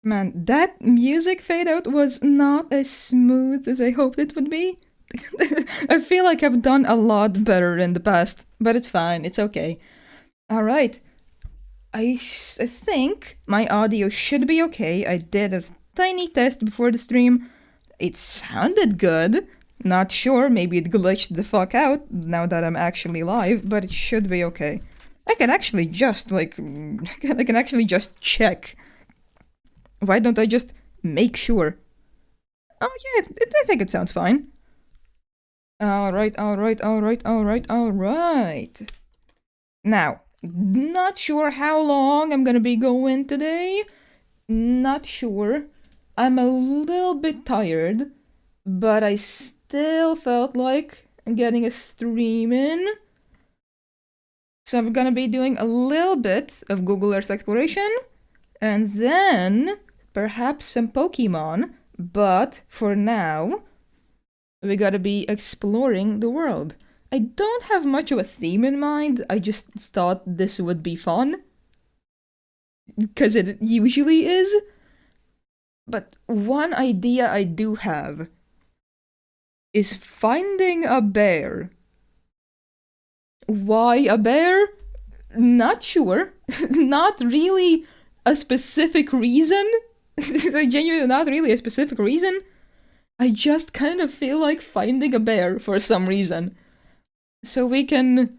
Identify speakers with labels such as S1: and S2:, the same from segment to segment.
S1: Man, that music fade out was not as smooth as I hoped it would be. I feel like I've done a lot better in the past, but it's fine, it's okay. Alright, I think my audio should be okay. I did a tiny test before the stream. It sounded good. Not sure, maybe it glitched the fuck out now that I'm actually live, but it should be okay. I can actually just, I can actually just check. Why don't I just make sure? Oh yeah, I think it sounds fine. Alright. Now, not sure how long I'm gonna be going today. Not sure. I'm a little bit tired, but I still felt like getting a stream in. So I'm gonna be doing a little bit of Google Earth exploration, and then perhaps some Pokemon, but for now, we gotta be exploring the world. I don't have much of a theme in mind, I just thought this would be fun. Because it usually is. But one idea I do have is finding a bear. Why a bear? Not sure. Not really a specific reason. Genuinely not really a specific reason. I just kind of feel like finding a bear for some reason. So we can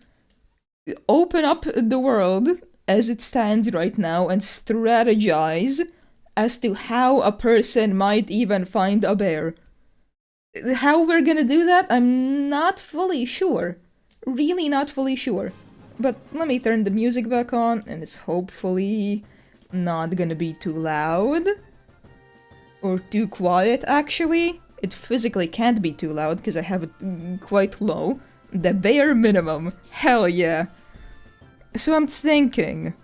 S1: open up the world as it stands right now and strategize as to how a person might even find a bear. How we're gonna do that, I'm not fully sure. Really not fully sure. But let me turn the music back on, and it's hopefully not gonna be too loud. Or too quiet, actually. It physically can't be too loud, because I have it quite low. The bare minimum. Hell yeah. So I'm thinking,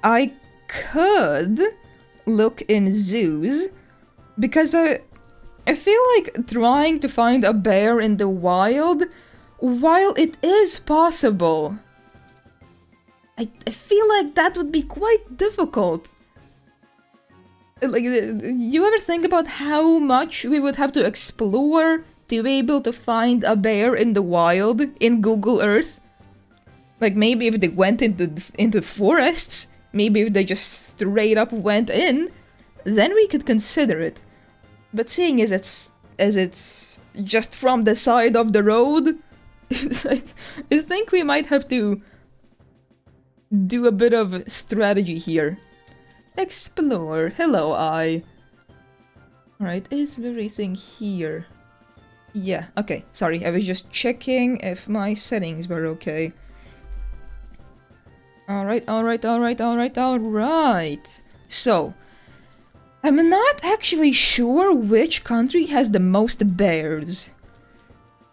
S1: I could look in zoos, because I feel like trying to find a bear in the wild, while it is possible, I feel like that would be quite difficult. Like, you ever think about how much we would have to explore to be able to find a bear in the wild in Google Earth? Like, maybe if they went into forests, maybe if they just straight up went in, then we could consider it. But seeing as it's just from the side of the road, I think we might have to do a bit of strategy here. Explore. Hello, I. Alright, is everything here? Yeah, okay. Sorry, I was just checking if my settings were okay. Alright. So, I'm not actually sure which country has the most bears.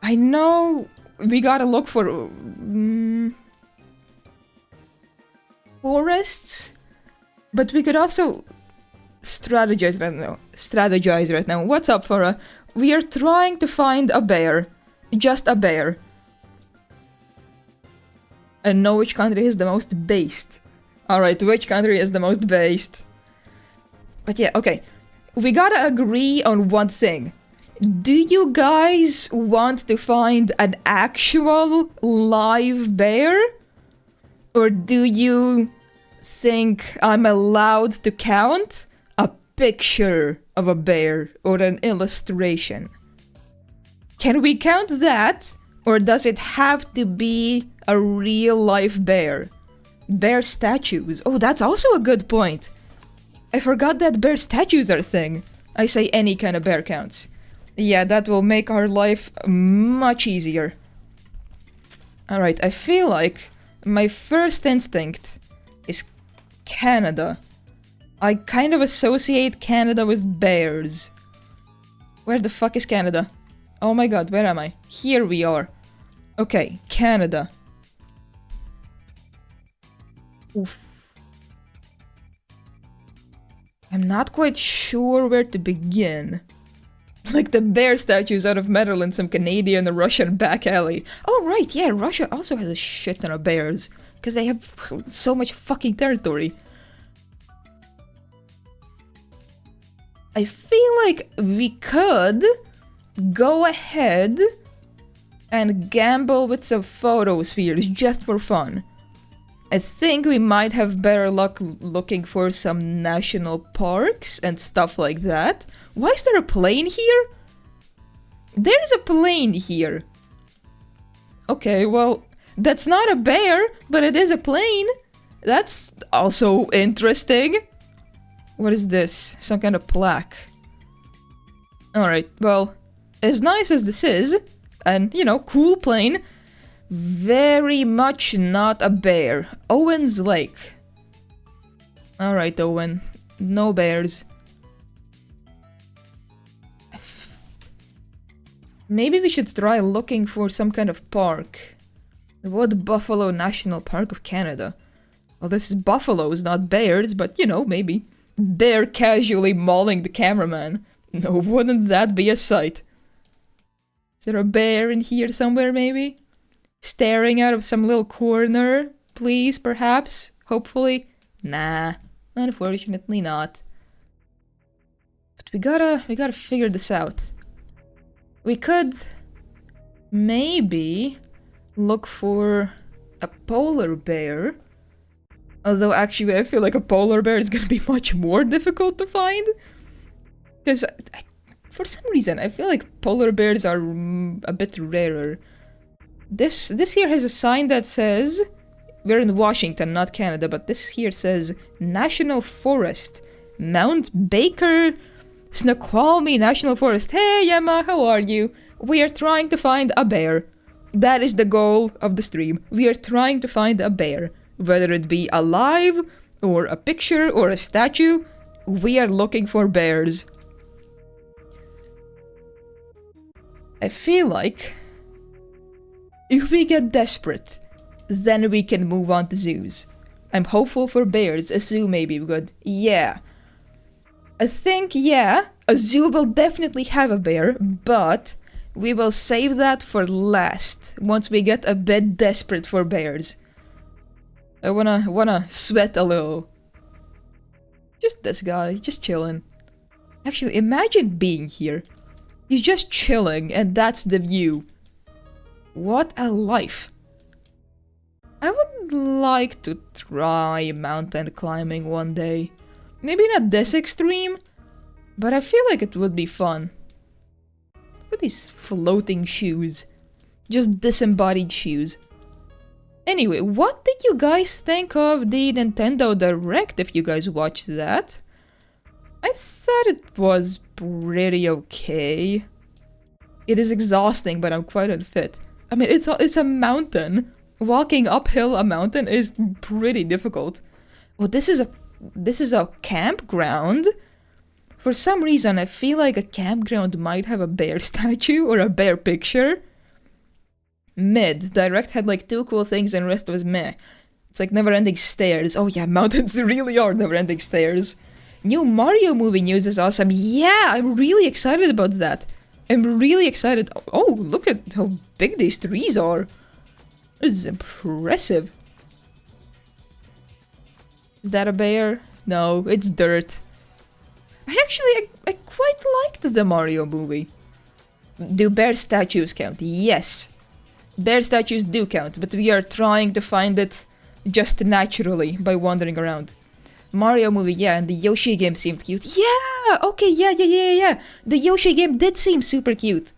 S1: I know we gotta look for forests, but we could also strategize right now. What's up, Farah? We are trying to find a bear. Just a bear. And know which country is the most based. Alright, which country is the most based? But yeah, okay. We gotta agree on one thing. Do you guys want to find an actual live bear? Or do you think I'm allowed to count a picture of a bear or an illustration? Can we count that? Or does it have to be a real life bear? Bear statues. Oh, that's also a good point. I forgot that bear statues are a thing. I say any kind of bear counts. Yeah, that will make our life much easier. Alright, I feel like my first instinct is Canada. I kind of associate Canada with bears. Where the fuck is Canada? Oh my god, where am I? Here we are. Okay, Canada. Oof. I'm not quite sure where to begin. Like the bear statues out of metal in some Canadian or Russian back alley. Oh right, yeah, Russia also has a shit ton of bears. Because they have so much fucking territory. I feel like we could go ahead and gamble with some photospheres just for fun. I think we might have better luck looking for some national parks and stuff like that. Why is there a plane here? There's a plane here. Okay, well, that's not a bear, but it is a plane. That's also interesting. What is this? Some kind of plaque. Alright, well, as nice as this is, and, you know, cool plane, very much not a bear. Owen's Lake. Alright, Owen. No bears. Maybe we should try looking for some kind of park. The Wood Buffalo National Park of Canada. Well, this is buffaloes, not bears, but, you know, maybe. Bear casually mauling the cameraman. No, wouldn't that be a sight? Is there a bear in here somewhere, maybe? Staring out of some little corner? Please, perhaps? Hopefully? Nah, unfortunately not. But we gotta figure this out. We could maybe look for a polar bear. Although actually I feel like a polar bear is gonna be much more difficult to find. Because for some reason I feel like polar bears are a bit rarer. This here has a sign that says, we're in Washington, not Canada, but this here says National Forest, Mount Baker Snoqualmie National Forest. Hey Emma, how are you? We are trying to find a bear. That is the goal of the stream. We are trying to find a bear. Whether it be alive, or a picture, or a statue, we are looking for bears. I feel like if we get desperate, then we can move on to zoos. I'm hopeful for bears. A zoo may be good. Yeah. I think, yeah, a zoo will definitely have a bear, but we will save that for last, once we get a bit desperate for bears. I wanna sweat a little. Just this guy, just chilling. Actually, imagine being here. He's just chilling, and that's the view. What a life. I would like to try mountain climbing one day. Maybe not this extreme, but I feel like it would be fun. Look at these floating shoes. Just disembodied shoes. Anyway, what did you guys think of the Nintendo Direct if you guys watched that? I thought it was pretty okay. It is exhausting, but I'm quite unfit. I mean, it's a mountain. Walking uphill a mountain is pretty difficult. Well, this is a campground. For some reason, I feel like a campground might have a bear statue or a bear picture. Mid. Direct had like 2 cool things and the rest was meh. It's like never-ending stairs. Oh yeah, mountains really are never-ending stairs. New Mario movie news is awesome. Yeah, I'm really excited about that. I'm really excited. Oh, look at how big these trees are. This is impressive. Is that a bear? No, it's dirt. I quite liked the Mario movie. Do bear statues count? Yes. Bear statues do count, but we are trying to find it just naturally by wandering around. Mario movie, yeah, and the Yoshi game seemed cute. Yeah! Okay, yeah. The Yoshi game did seem super cute.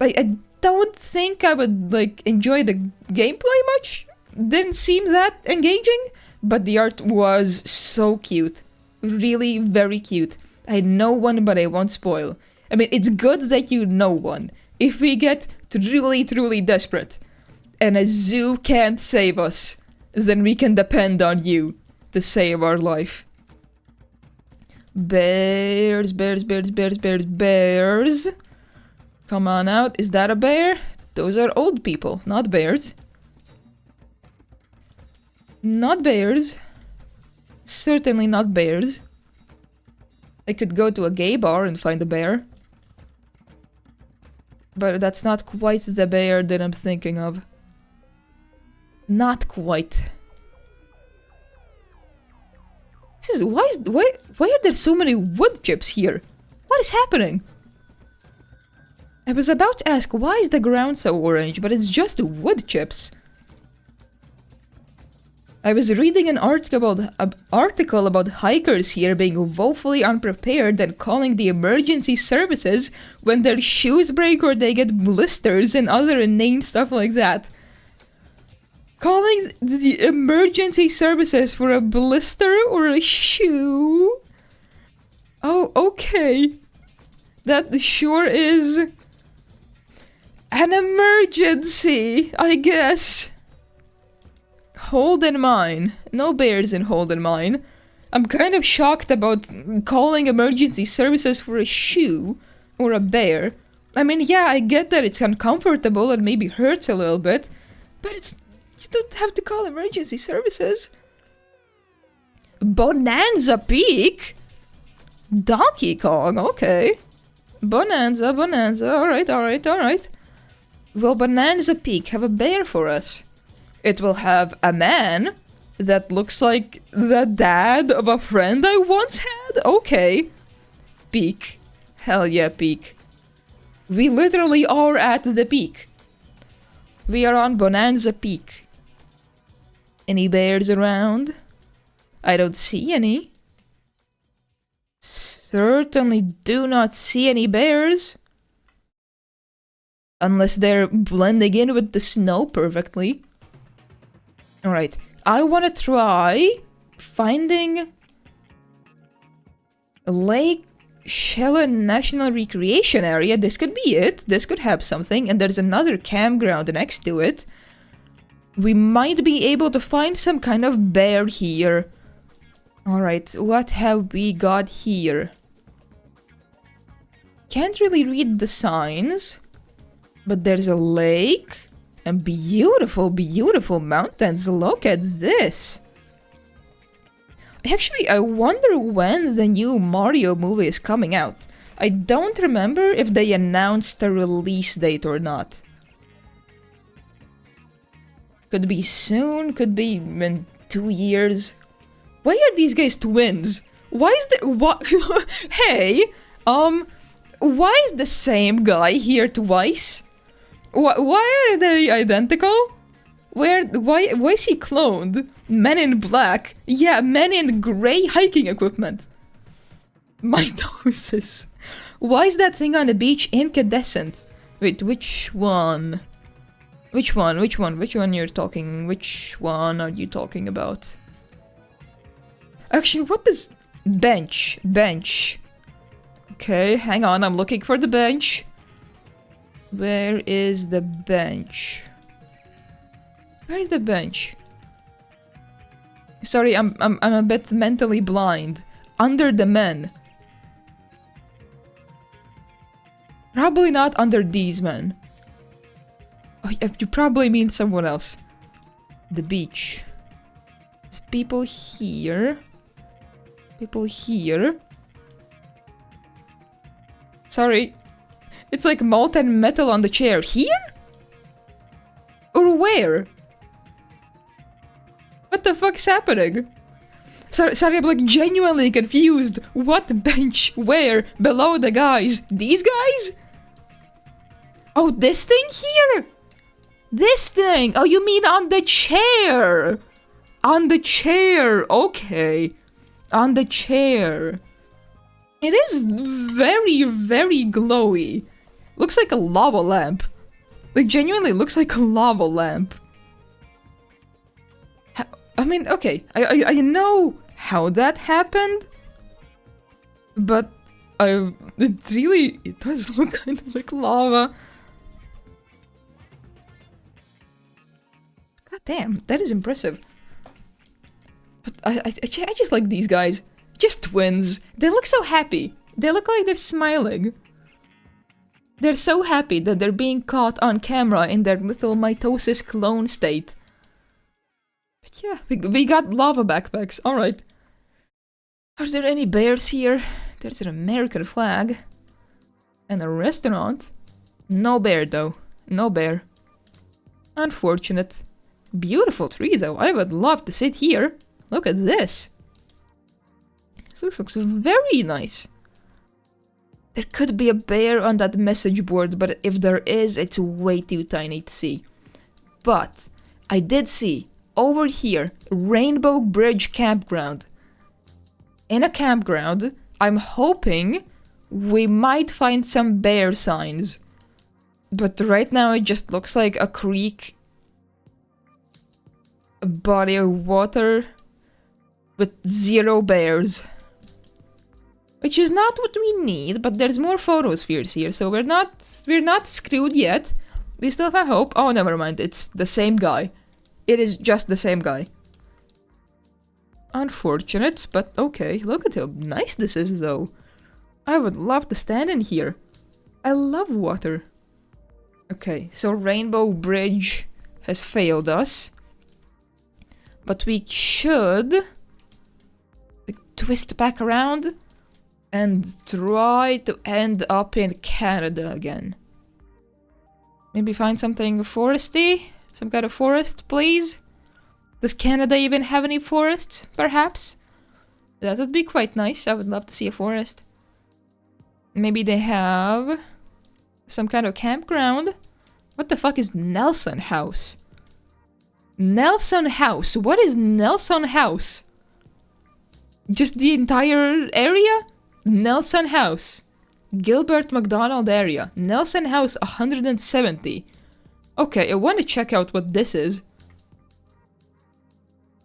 S1: I don't think I would, like, enjoy the gameplay much. Didn't seem that engaging, but the art was so cute. Really very cute. I know one, but I won't spoil. I mean, it's good that you know one. If we get truly desperate, and a zoo can't save us, then we can depend on you to save our life. Bears. Come on out. Is that a bear? Those are old people, not bears. Not bears. Certainly not bears. I could go to a gay bar and find a bear. But that's not quite the bear that I'm thinking of. Not quite. This is why are there so many wood chips here? What is happening? I was about to ask, why is the ground so orange, but it's just wood chips. I was reading an article about hikers here being woefully unprepared and calling the emergency services when their shoes break or they get blisters and other inane stuff like that. Calling the emergency services for a blister or a shoe? Oh, okay. That sure is an emergency, I guess. Hold in mine. No bears in hold in mine. I'm kind of shocked about calling emergency services for a shoe or a bear. I mean, yeah, I get that it's uncomfortable and maybe hurts a little bit, but you don't have to call emergency services. Bonanza Peak? Donkey Kong, okay. Bonanza, alright. Will Bonanza Peak have a bear for us? It will have a man that looks like the dad of a friend I once had? Okay. Peak. Hell yeah, Peak. We literally are at the peak. We are on Bonanza Peak. Any bears around? I don't see any. Certainly do not see any bears. Unless they're blending in with the snow perfectly. Alright, I want to try finding Lake Shellen National Recreation Area. This could be it. This could have something. And there's another campground next to it. We might be able to find some kind of bear here. Alright, what have we got here? Can't really read the signs. But there's a lake. And beautiful, beautiful mountains. Look at this. Actually, I wonder when the new Mario movie is coming out. I don't remember if they announced a release date or not. Could be soon, could be in 2 years. Why are these guys twins? Why is the what? Hey, why is the same guy here twice? Why are they identical? Why is he cloned? Men in black. Yeah, men in grey hiking equipment. Mitosis. Why is that thing on the beach incandescent? Wait, which one? Which one you're talking? Which one are you talking about? Actually, what is bench? Bench. Okay, hang on, I'm looking for the bench. Where is the bench? Where is the bench? Sorry, I'm a bit mentally blind. Under the men. Probably not under these men. Oh, you probably mean someone else. The beach. There's people here. People here. Sorry. It's like molten metal on the chair. Here? Or where? What the fuck's happening? Sorry, I'm like genuinely confused. What bench? Where? Below the guys? These guys? Oh, this thing here? This thing! Oh, you mean on the chair! On the chair, okay. On the chair. It is very, very glowy. Looks like a lava lamp. Like, genuinely looks like a lava lamp. I mean, okay, I know how that happened, but it does look kind of like lava. God damn, that is impressive. But I just like these guys. Just twins. They look so happy. They look like they're smiling. They're so happy that they're being caught on camera in their little mitosis clone state. But yeah, we got lava backpacks. Alright. Are there any bears here? There's an American flag. And a restaurant. No bear though. No bear. Unfortunate. Beautiful tree though. I would love to sit here. Look at this. This looks very nice. There could be a bear on that message board, but if there is, it's way too tiny to see. But I did see over here Rainbow Bridge Campground. In a campground, I'm hoping we might find some bear signs. But right now it just looks like a creek, a body of water with 0 bears. Which is not what we need, but there's more photospheres here, so we're not screwed yet. We still have hope. Oh, never mind, it's the same guy. It is just the same guy. Unfortunate, but okay. Look at how nice this is, though. I would love to stand in here. I love water. Okay, so Rainbow Bridge has failed us. But we should twist back around and try to end up in Canada again. Maybe find something foresty? Some kind of forest, please? Does Canada even have any forests, perhaps? That would be quite nice. I would love to see a forest. Maybe they have some kind of campground? What the fuck is Nelson House? Nelson House? What is Nelson House? Just the entire area? Nelson House. Gilbert McDonald area. Nelson House 170. Okay, I want to check out what this is.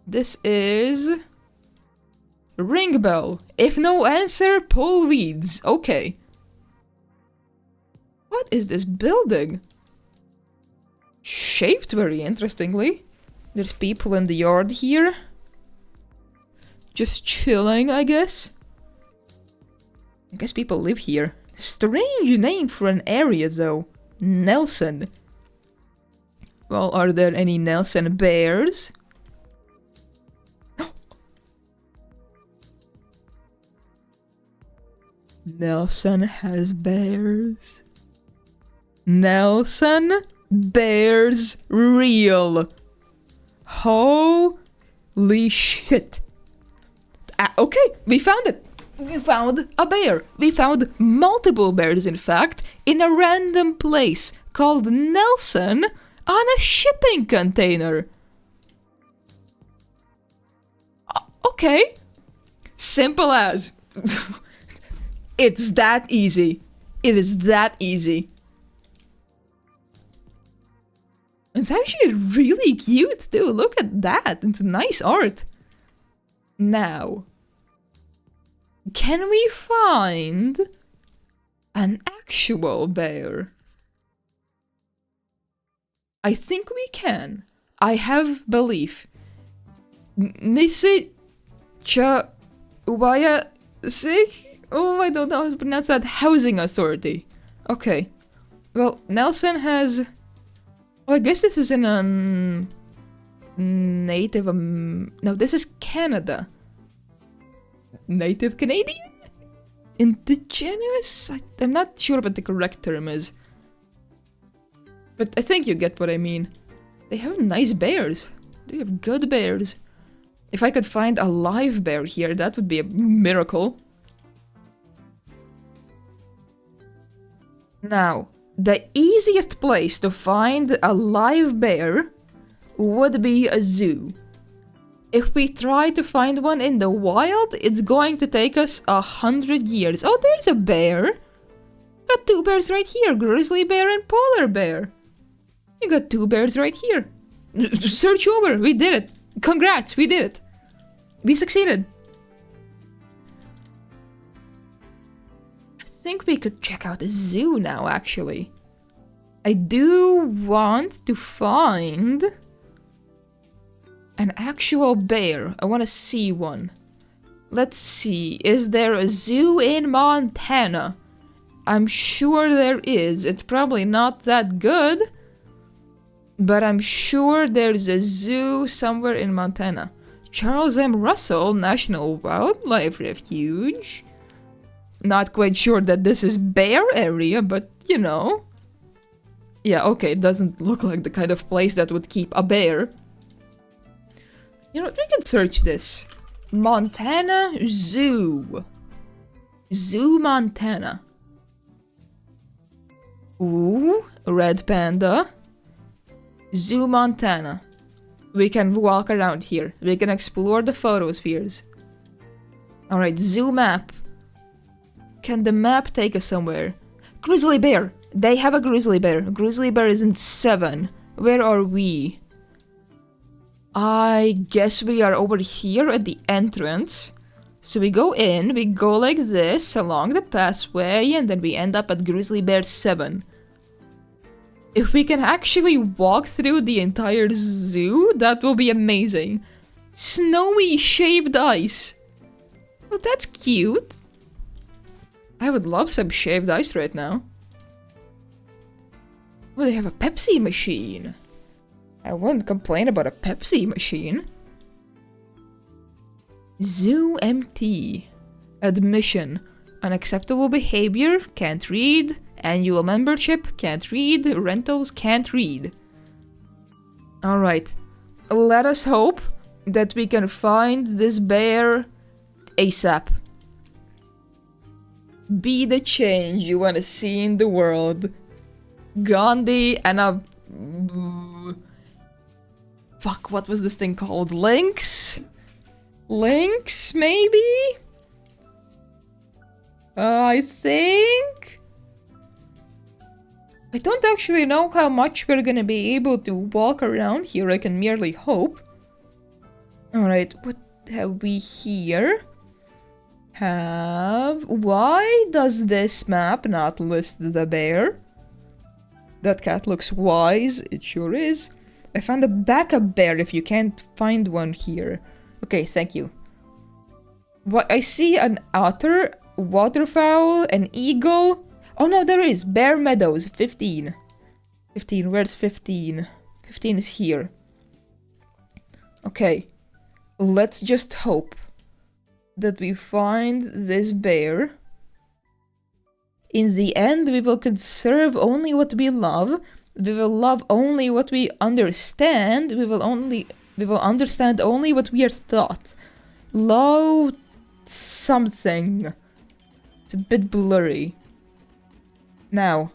S1: This is... Ring bell. If no answer, pull weeds. Okay. What is this building? Shaped very interestingly. There's people in the yard here. Just chilling, I guess. I guess people live here. Strange name for an area, though. Nelson. Well, are there any Nelson bears? Nelson has bears. Nelson bears real. Holy shit. Okay, we found it. We found a bear. We found multiple bears, in fact, in a random place called Nelson on a shipping container. Okay. Simple as. It's that easy. It is that easy. It's actually really cute too. Look at that. It's nice art. Now, can we find an actual bear? I think we can. I have belief. Nisi cha waya sig? Oh, I don't know how to pronounce that. Housing Authority. Okay. Well, Nelson has... Oh, I guess this is in a... Native... No, this is Canada. Native Canadian? Indigenous? I'm not sure what the correct term is. But I think you get what I mean. They have nice bears. They have good bears. If I could find a live bear here, that would be a miracle. Now, the easiest place to find a live bear would be a zoo. If we try to find one in the wild, it's going to take us 100 years. Oh, there's a bear. Got 2 bears right here, grizzly bear and polar bear. You got 2 bears right here. Search over, we did it. Congrats, we did it. We succeeded. I think we could check out the zoo now, actually. I do want to find an actual bear. I want to see one. Let's see, is there a zoo in Montana? I'm sure there is. It's probably not that good, but I'm sure there's a zoo somewhere in Montana. Charles M. Russell National Wildlife Refuge. Not quite sure that this is bear area, but you know. Yeah, okay, it doesn't look like the kind of place that would keep a bear. You know what, we can search this. Montana Zoo. Zoo Montana. Ooh, red panda. Zoo Montana. We can walk around here. We can explore the photospheres. Alright, zoo map. Can the map take us somewhere? Grizzly bear! They have a grizzly bear. Grizzly bear is in 7. Where are we? I guess we are over here at the entrance. So we go in, we go like this along the pathway, and then we end up at Grizzly Bear 7. If we can actually walk through the entire zoo, that will be amazing. Snowy shaved ice. Oh, that's cute. I would love some shaved ice right now. Oh, they have a Pepsi machine. I wouldn't complain about a Pepsi machine. Zoo empty. Admission. Unacceptable behavior, can't read. Annual membership, can't read. Rentals, can't read. Alright. Let us hope that we can find this bear ASAP. Be the change you want to see in the world. Gandhi and a... Fuck, what was this thing called? Lynx? Lynx, maybe? I think? I don't actually know how much we're gonna be able to walk around here. I can merely hope. Alright, what have we here? Why does this map not list the bear? That cat looks wise. It sure is. I found a backup bear if you can't find one here. Okay, thank you. What I see an otter, waterfowl, an eagle. Oh no, there is Bear Meadows 15. 15, where's 15? 15 is here. Okay, let's just hope that we find this bear. In the end, we will conserve only what we love. We will love only what we understand. We will understand only what we are taught. Love something. It's a bit blurry. Now,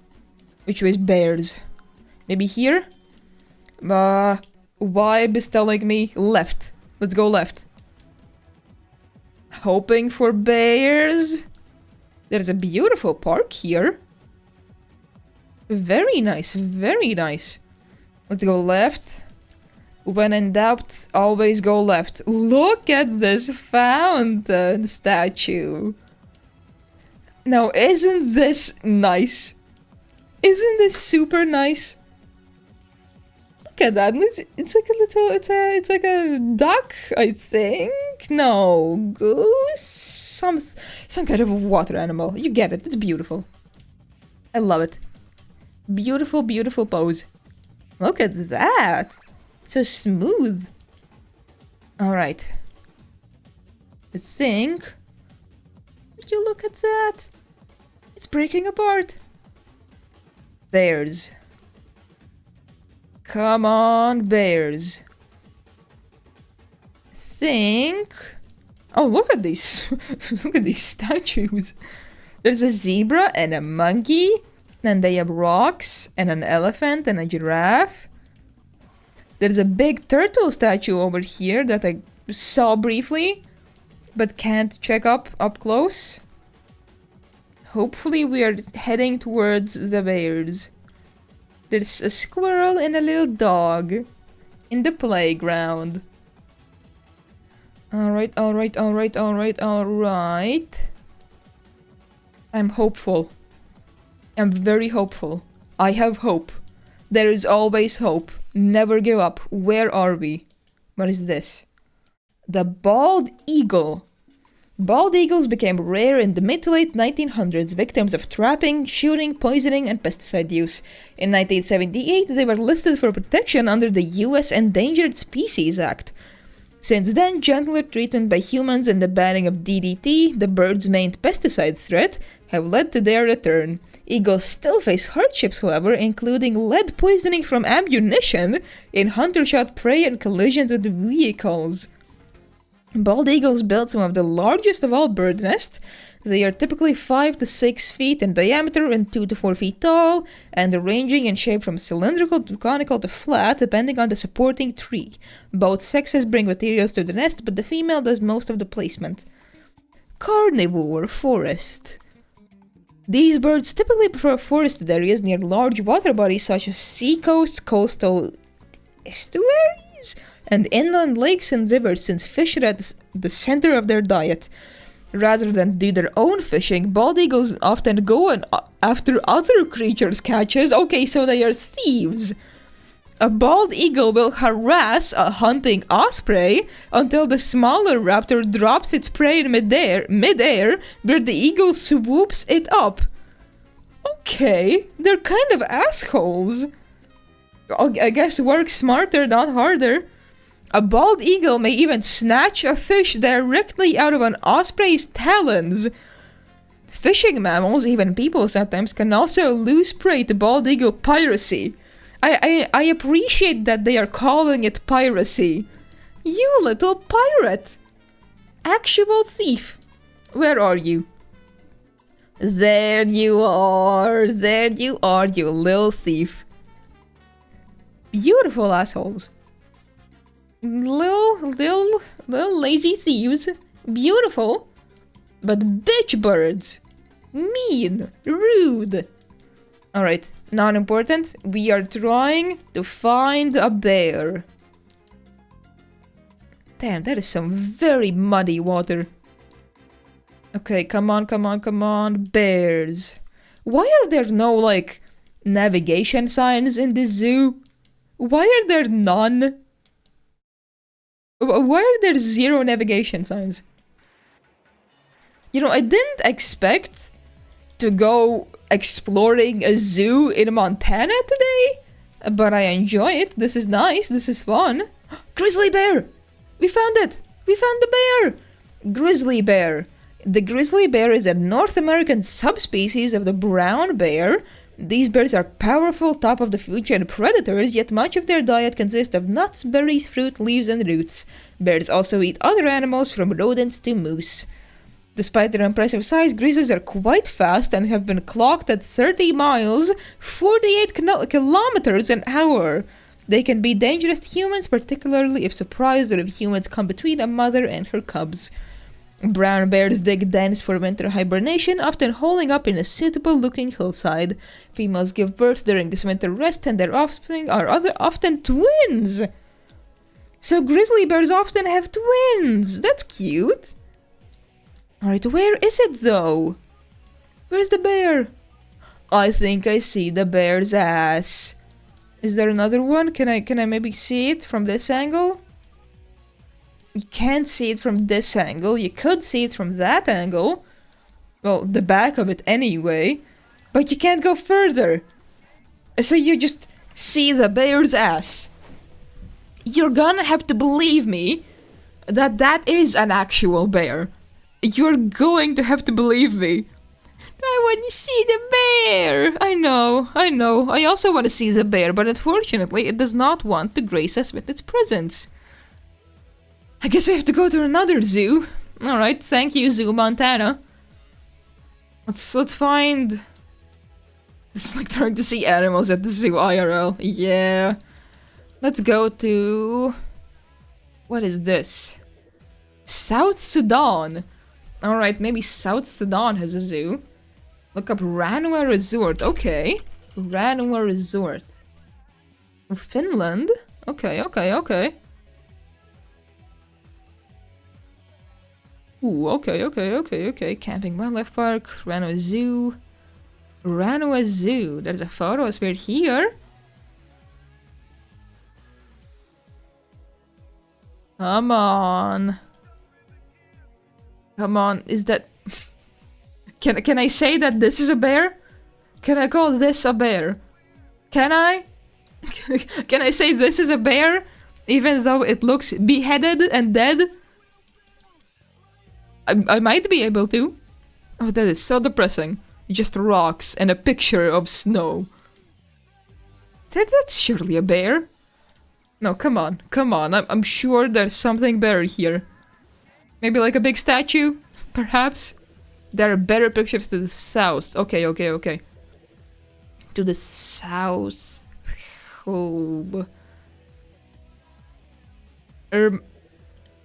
S1: which way is bears? Maybe here? Vibe is telling me left. Let's go left. Hoping for bears. There's a beautiful park here. Very nice, very nice. Let's go left. When in doubt, always go left. Look at this fountain statue. Now, isn't this nice? Isn't this super nice? Look at that. It's like a little, it's like a duck, I think. No, goose? Some kind of water animal. You get it. It's beautiful. I love it. Beautiful, beautiful pose. Look at that. So smooth. Alright. I think... Would you look at that? It's breaking apart. Bears. Come on, bears. Think... Oh, look at these. Look at these statues. There's a zebra and a monkey. And they have rocks and an elephant and a giraffe. There's a big turtle statue over here that I saw briefly, but can't check up close. Hopefully we are heading towards the bears. There's a squirrel and a little dog in the playground. Alright, alright, alright, alright, alright. I'm hopeful. I'm very hopeful. I have hope. There is always hope. Never give up. Where are we? What is this? The bald eagle. Bald eagles became rare in the mid to late 1900s, victims of trapping, shooting, poisoning, and pesticide use. In 1978, they were listed for protection under the U.S. Endangered Species Act. Since then, gentler treatment by humans and the banning of DDT, the bird's main pesticide threat, have led to their return. Eagles still face hardships, however, including lead poisoning from ammunition in hunter-shot prey and collisions with vehicles. Bald eagles build some of the largest of all bird nests. They are typically 5 to 6 feet in diameter and 2 to 4 feet tall, and ranging in shape from cylindrical to conical to flat, depending on the supporting tree. Both sexes bring materials to the nest, but the female does most of the placement. Carnivore forest. These birds typically prefer forested areas near large water bodies such as seacoasts, coastal estuaries, and inland lakes and rivers, since fish are at the center of their diet. Rather than do their own fishing, bald eagles often go after other creatures' catches. Okay, so they are thieves. A bald eagle will harass a hunting osprey until the smaller raptor drops its prey in midair, where the eagle swoops it up. Okay, they're kind of assholes. I guess work smarter, not harder. A bald eagle may even snatch a fish directly out of an osprey's talons. Fishing mammals, even people sometimes, can also lose prey to bald eagle piracy. I appreciate that they are calling it piracy. You little pirate! Actual thief. Where are you? There you are, you little thief. Beautiful assholes. Little lazy thieves. Beautiful. But bitch birds. Mean. Rude. Alright, not important. We are trying to find a bear. Damn, that is some very muddy water. Okay, come on. Bears. Why are there no, like, navigation signs in this zoo? Why are there none? Why are there 0 navigation signs? You know, I didn't expect to go exploring a zoo in Montana today, but I enjoy it. This is nice. This is fun. Grizzly bear! We found it! We found the bear! Grizzly bear. The grizzly bear is a North American subspecies of the brown bear. These bears are powerful top-of-the-food chain predators, yet much of their diet consists of nuts, berries, fruit, leaves, and roots. Bears also eat other animals, from rodents to moose. Despite their impressive size, grizzlies are quite fast and have been clocked at 30 miles, 48 kilometers an hour. They can be dangerous to humans, particularly if surprised or if humans come between a mother and her cubs. Brown bears dig dens for winter hibernation, often holing up in a suitable-looking hillside. Females give birth during this winter rest, and their offspring are often twins. So grizzly bears often have twins. That's cute. Alright, where is it though? Where's the bear? I think I see the bear's ass. Is there another one? Can I maybe see it from this angle? You can't see it from this angle. You could see it from that angle. Well, the back of it anyway. But you can't go further. So you just see the bear's ass. You're gonna have to believe me that that is an actual bear. You're going to have to believe me. I want to see the bear. I know. I also want to see the bear, but unfortunately it does not want to grace us with its presence. I guess we have to go to another zoo. Alright, thank you, Zoo Montana. Let's find... It's like trying to see animals at the zoo IRL. Yeah. Let's go to... What is this? South Sudan. Alright, maybe South Sudan has a zoo. Look up Ranua Resort. Okay. Ranua Resort. Finland? Okay. Ooh, okay. Camping Wildlife Park, Ranua Zoo. Ranua Zoo. There's a photo spirit here. Come on, is that... Can I say that this is a bear? Can I call this a bear? Can I? Can I say this is a bear? Even though it looks beheaded and dead? I might be able to. Oh, that is so depressing. Just rocks and a picture of snow. That's surely a bear. No, come on. I'm sure there's something better here. Maybe like a big statue, perhaps? There are better pictures to the south. Okay, okay, okay. To the south. Oh.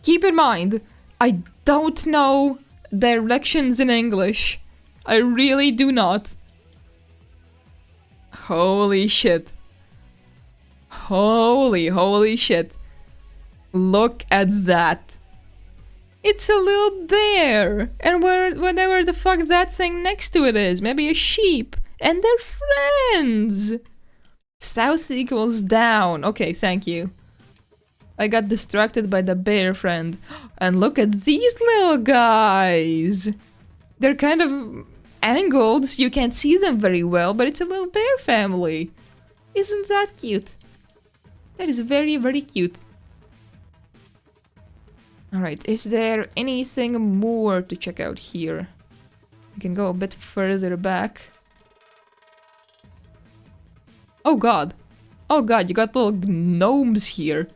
S1: Keep in mind, I don't know directions in English. I really do not. Holy shit. Holy shit. Look at that. It's a little bear. And whatever the fuck that thing next to it is. Maybe a sheep. And they're friends. South equals down. Okay, thank you. I got distracted by the bear friend. And look at these little guys. They're kind of angled, so you can't see them very well, but it's a little bear family. Isn't that cute? That is very, very cute. Alright, is there anything more to check out here? We can go a bit further back. Oh god. Oh god, you got little gnomes here.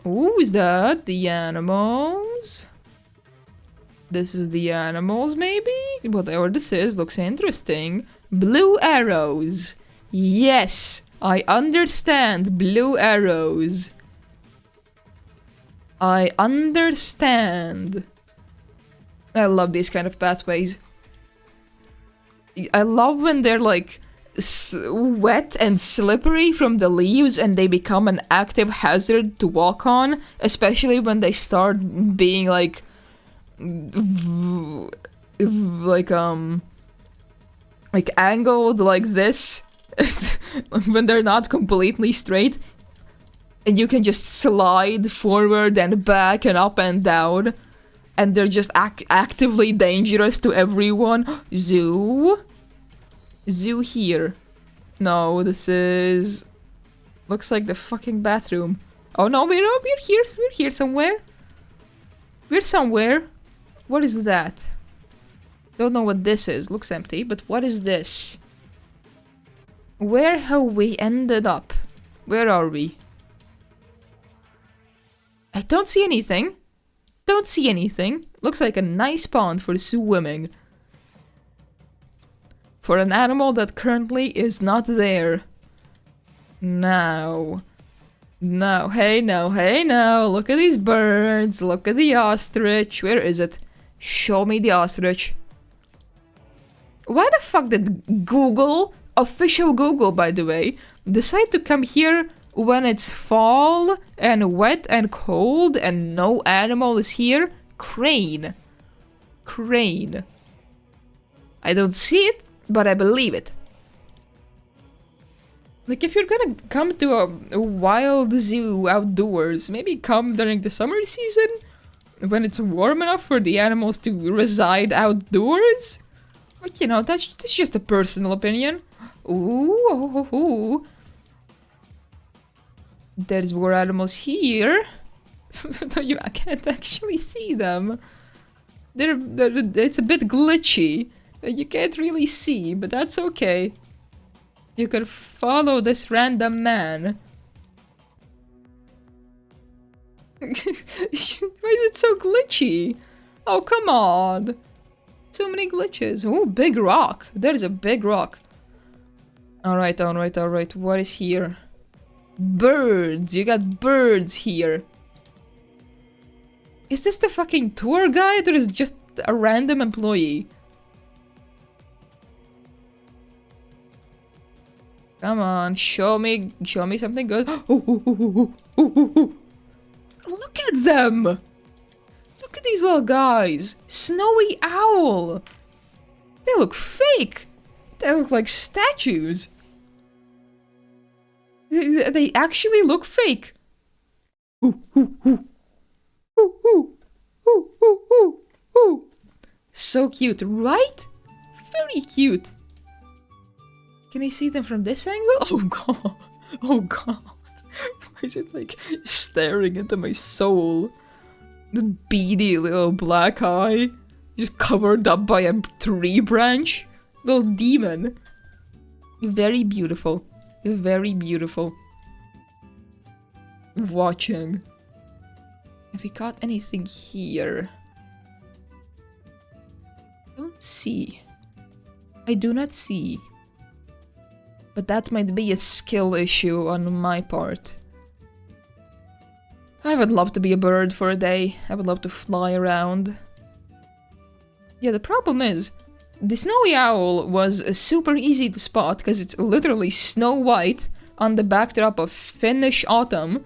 S1: Ooh, is that the animals? This is the animals, maybe? Whatever this is, looks interesting. Blue arrows. Yes, I understand blue arrows. I understand. I love these kind of pathways. I love when they're like wet and slippery from the leaves and they become an active hazard to walk on, especially when they start being like angled like this when they're not completely straight, and you can just slide forward and back and up and down, and they're just actively dangerous to everyone. Zoo here. No, this is looks like the fucking bathroom. Oh no, we're here somewhere. We're somewhere. What is that? Don't know what this is. Looks empty, but what is this? Where have we ended up? Where are we? I don't see anything. Don't see anything. Looks like a nice pond for swimming. For an animal that currently is not there. Now. No, hey now. Look at these birds. Look at the ostrich. Where is it? Show me the ostrich. Why the fuck did Google, official Google by the way, decide to come here when it's fall and wet and cold and no animal is here? Crane. Crane. I don't see it, but I believe it. Like, if you're gonna come to a wild zoo outdoors, maybe come during the summer season? When it's warm enough for the animals to reside outdoors? But you know, that's just a personal opinion. Ooh. There's more animals here. I can't actually see them. It's a bit glitchy. You can't really see, but that's okay. You can follow this random man. Why is it so glitchy? Oh, come on. So many glitches. Oh, big rock. There's a big rock. Alright. What is here? Birds. You got birds here. Is this the fucking tour guide or is it just a random employee? Come on, show me something good. Ooh. Look at them! Look at these little guys. Snowy owl. They look fake. They look like statues. They actually look fake. Ooh. So cute, right? Very cute. Can I see them from this angle? Oh god. Why is it like staring into my soul? The beady little black eye. Just covered up by a tree branch. Little demon. Very beautiful. Very beautiful. Watching. Have we got anything here? see. I do not see. But that might be a skill issue on my part. I would love to be a bird for a day. I would love to fly around. Yeah, the problem is, the snowy owl was super easy to spot because it's literally snow white on the backdrop of Finnish autumn.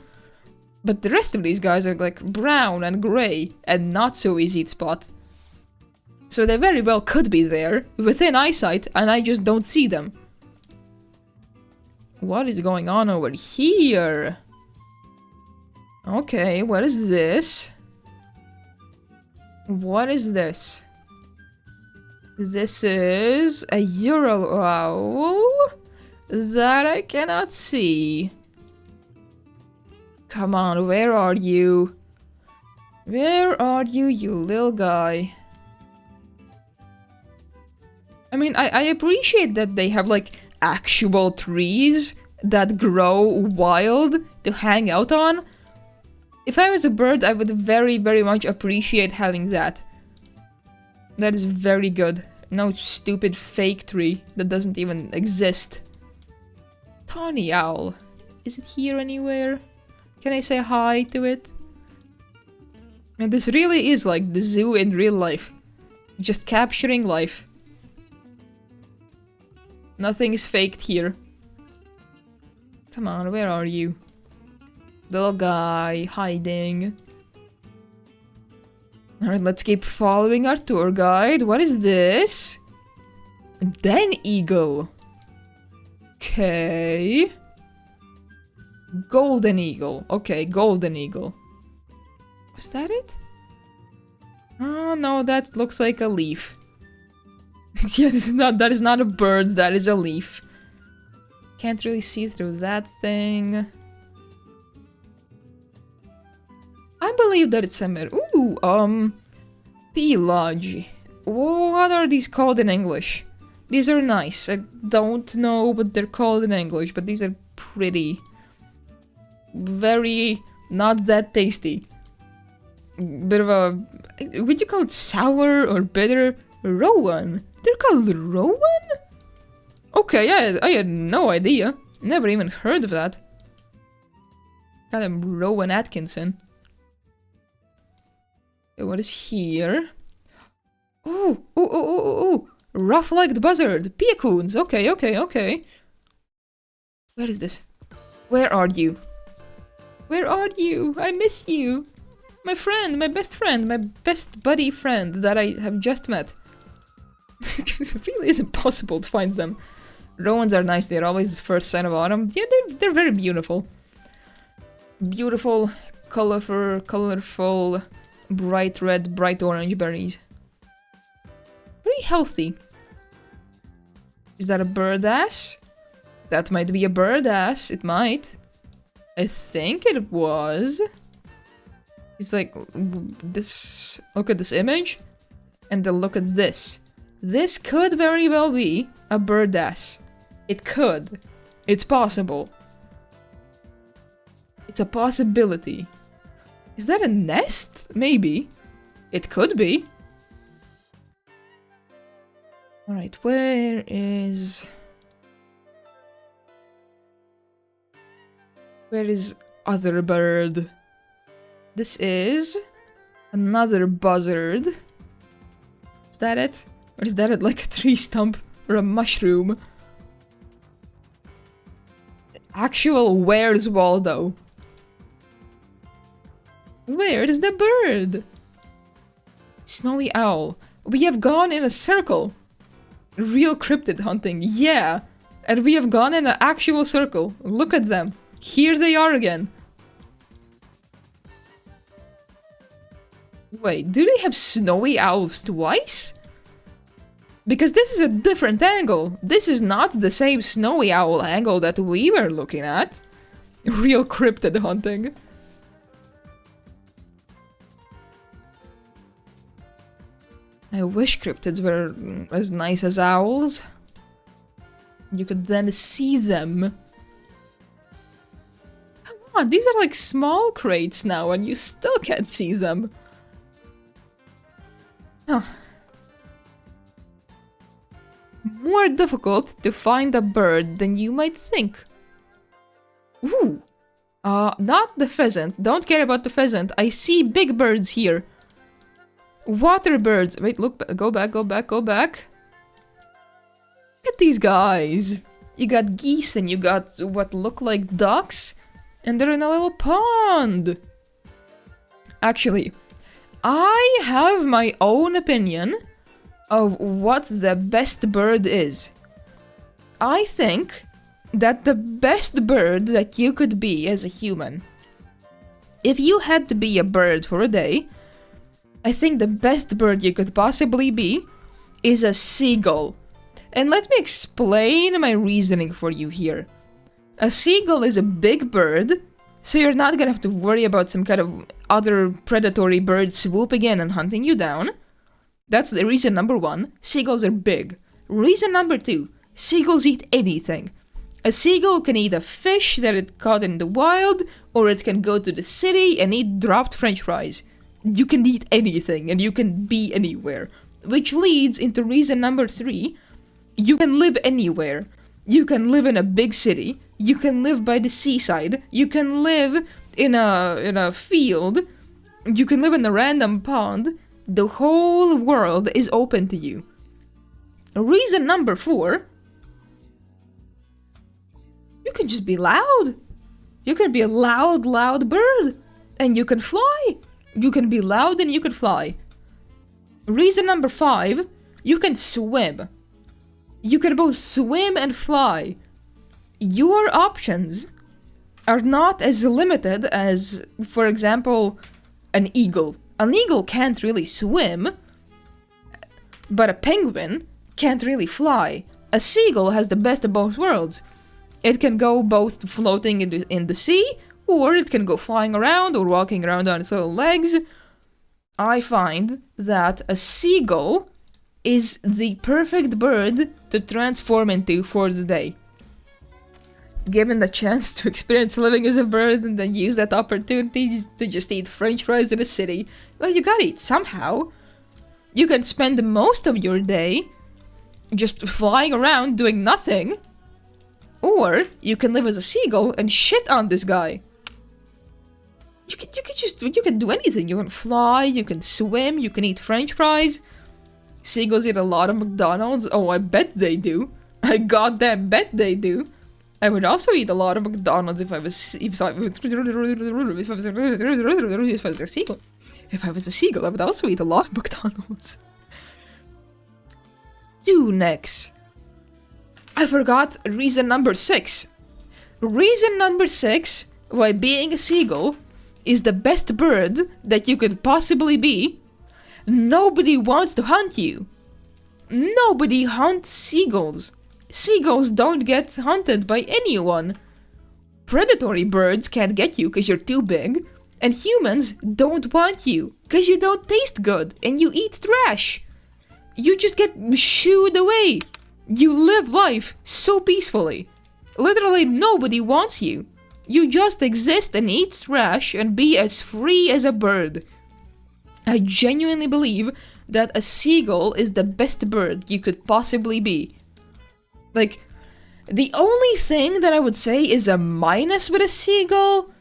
S1: But the rest of these guys are like brown and grey and not so easy to spot. So they very well could be there, within eyesight, and I just don't see them. What is going on over here? Okay, what is this? What is this? This is a Ural owl that I cannot see. Come on, where are you? Where are you, you little guy? I mean, I appreciate that they have, like, actual trees that grow wild to hang out on. If I was a bird, I would very, very much appreciate having that. That is very good. No stupid fake tree that doesn't even exist. Tawny owl. Is it here anywhere? Can I say hi to it? And this really is like the zoo in real life. Just capturing life. Nothing is faked here. Come on, where are you? Little guy, hiding. Alright, let's keep following our tour guide. What is this? Den eagle. Okay. Golden eagle. Okay, golden eagle. Was that it? Oh no, that looks like a leaf. Yeah, that is not a bird, that is a leaf. Can't really see through that thing. I believe that it's a mirror. Ooh, pelage. What are these called in English? These are nice. I don't know what they're called in English, but these are pretty. Very not that tasty. Bit of a... would you call it sour or bitter? Rowan. They're called Rowan? Okay, I had no idea. Never even heard of that. Got him Rowan Atkinson. What is here? Ooh. Rough-legged buzzard. Peacoons. Okay. Where is this? Where are you? Where are you? I miss you. My friend, my best buddy friend that I have just met. It really is impossible to find them. Rowans are nice, they're always the first sign of autumn. Yeah, they're very beautiful. Beautiful, colorful, bright red, bright orange berries. Very healthy. Is that a bird ass? That might be a bird ass, it might. I think it was. It's like this. Look at this image, and then look at this. This could very well be a bird ass. It could. It's possible. It's a possibility. Is that a nest? Maybe. It could be. Alright, where is other bird? This is another buzzard. Is that it? Or is that it like a tree stump or a mushroom? Actual Where's Waldo? Where is the bird? Snowy owl. We have gone in a circle. Real cryptid hunting, yeah. And we have gone in an actual circle. Look at them. Here they are again. Wait, do they have snowy owls twice? Because this is a different angle. This is not the same snowy owl angle that we were looking at. Real cryptid hunting. I wish cryptids were as nice as owls. You could then see them. Come on, these are like small crates now and you still can't see them. Huh. more difficult to find a bird than you might think. Ooh. Not the pheasant. Don't care about the pheasant. I see big birds here. Water birds. Wait, look, go back, go back, go back. Look at these guys. You got geese and you got what look like ducks. And they're in a little pond. Actually, I have my own opinion of what the best bird is. I think that the best bird that you could be as a human, if you had to be a bird for a day, I think the best bird you could possibly be is a seagull. And let me explain my reasoning for you here. A seagull is a big bird, so you're not gonna have to worry about some kind of other predatory bird swooping in and hunting you down. That's the reason number one. Seagulls are big. Reason number two. Seagulls eat anything. A seagull can eat a fish that it caught in the wild, or it can go to the city and eat dropped french fries. You can eat anything, and you can be anywhere. Which leads into reason number three. You can live anywhere. You can live in a big city. You can live by the seaside. You can live in a field. You can live in a random pond. The whole world is open to you. Reason number four. You can just be loud. You can be a loud, loud bird. And you can fly. You can be loud and you can fly. Reason number five. You can swim. You can both swim and fly. Your options are not as limited as, for example, an eagle. An eagle can't really swim, but a penguin can't really fly. A seagull has the best of both worlds. It can go both floating in the sea, or it can go flying around or walking around on its little legs. I find that a seagull is the perfect bird to transform into for the day. Given the chance to experience living as a bird and then use that opportunity to just eat french fries in a city, well, you gotta eat somehow. You can spend most of your day just flying around doing nothing, or you can live as a seagull and shit on this guy. You can do anything. You can fly, you can swim, you can eat french fries. Seagulls eat a lot of McDonald's. Oh, I bet they do. I goddamn bet they do. I would also eat a lot of McDonald's if I was a seagull. If I was a seagull, I would also eat a lot of McDonald's. Next. I forgot reason number 6. Reason number 6 why being a seagull is the best bird that you could possibly be. Nobody wants to hunt you. Nobody hunts seagulls. Seagulls don't get hunted by anyone. Predatory birds can't get you because you're too big. And humans don't want you because you don't taste good and you eat trash. You just get shooed away. You live life so peacefully. Literally nobody wants you. You just exist and eat trash and be as free as a bird. I genuinely believe that a seagull is the best bird you could possibly be. Like, the only thing that I would say is a minus with a seagull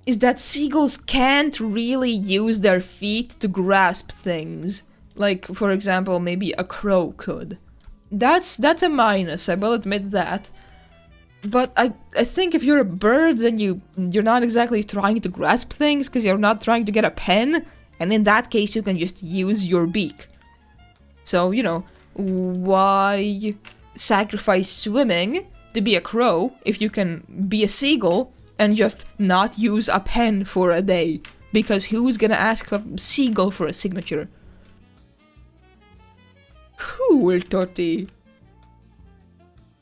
S1: is that seagulls can't really use their feet to grasp things. Like, for example, maybe a crow could. That's a minus, I will admit that. But I think if you're a bird, then you're not exactly trying to grasp things because you're not trying to get a pen. And in that case, you can just use your beak. So, you know, why sacrifice swimming to be a crow if you can be a seagull and just not use a pen for a day? Because who's gonna ask a seagull for a signature? Cool, Toti.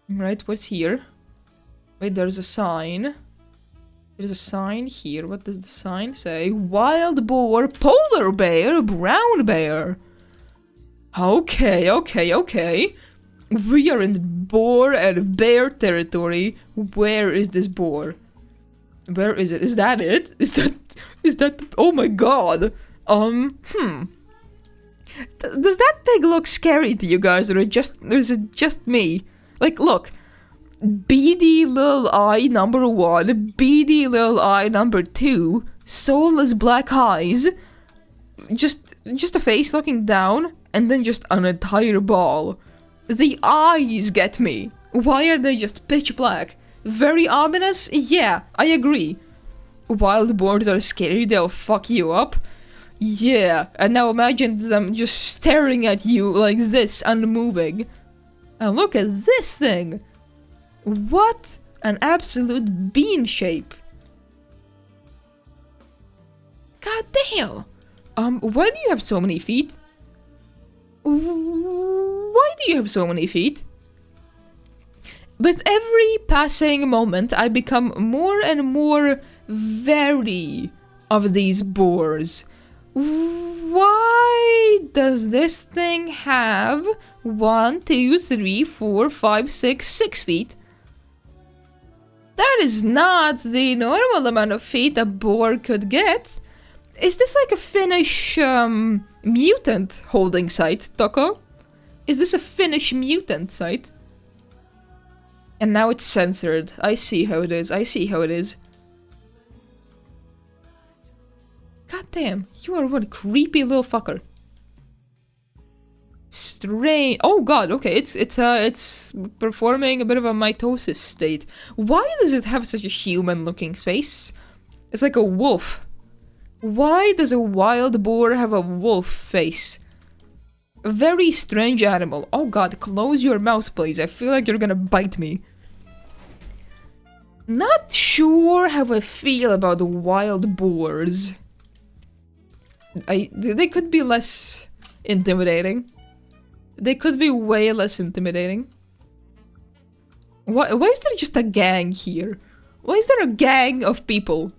S1: Right, what's here? Wait, there's a sign. There's a sign here. What does the sign say? Wild boar, polar bear, brown bear. Okay, okay, okay. We are in boar and bear territory. Where is this boar? Where is it? Is that it? Is that, oh my god. Does that pig look scary to you guys, or is it just me? Like, look, beady little eye number 1, beady little eye number 2, soulless black eyes, just a face looking down, and then just an entire ball. The eyes get me. Why are they just pitch black? Very ominous? Yeah, I agree. Wild boars are scary, they'll fuck you up. Yeah, and now imagine them just staring at you like this, unmoving. And look at this thing! What an absolute bean shape! God damn! Why do you have so many feet? Why do you have so many feet? With every passing moment, I become more and more wary of these boars. Why does this thing have 1, 2, 3, 4, 5, 6 feet? That is not the normal amount of feet a boar could get. Is this like a Finnish mutant holding site, Toko? Is this a Finnish mutant site? And now it's censored. I see how it is. I see how it is. God damn, you are one creepy little fucker. Strange. Oh god, okay, it's performing a bit of a mitosis state. Why does it have such a human-looking face? It's like a wolf. Why does a wild boar have a wolf face? A very strange animal. Oh god, close your mouth, please. I feel like you're gonna bite me. Not sure how I feel about the wild boars. They could be less intimidating. They could be way less intimidating. Why is there just a gang here? Why is there a gang of people?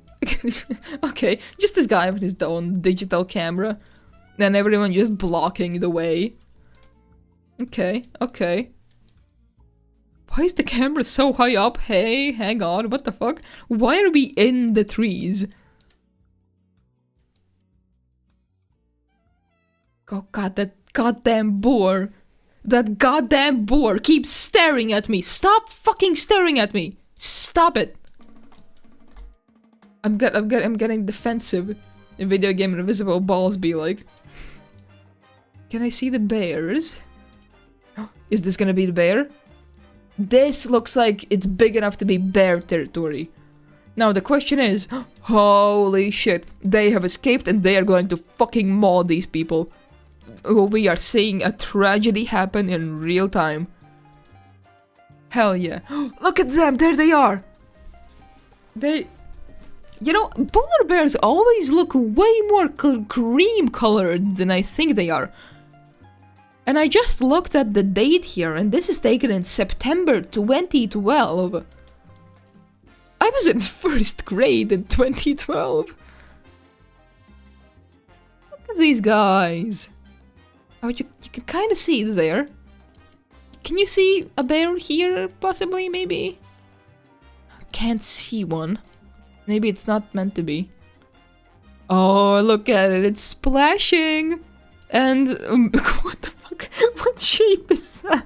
S1: Okay, just this guy with his own digital camera. And everyone just blocking the way. Okay, okay. Why is the camera so high up? Hey, hang on, what the fuck? Why are we in the trees? Oh god, that goddamn boar. That goddamn boar keeps staring at me. Stop fucking staring at me. Stop it. I'm getting defensive. In video game invisible balls be like. Can I see the bears? Is this gonna be the bear? This looks like it's big enough to be bear territory. Now the question is, holy shit, they have escaped and they are going to fucking maul these people. We are seeing a tragedy happen in real time. Hell yeah. Look at them, there they are! You know, polar bears always look way more cream colored than I think they are. And I just looked at the date here, and this is taken in September 2012. I was in first grade in 2012. Look at these guys. Oh, you can kind of see it there. Can you see a bear here, possibly, maybe? I can't see one. Maybe it's not meant to be. Oh, look at it, it's splashing! And, what the fuck? What shape is that?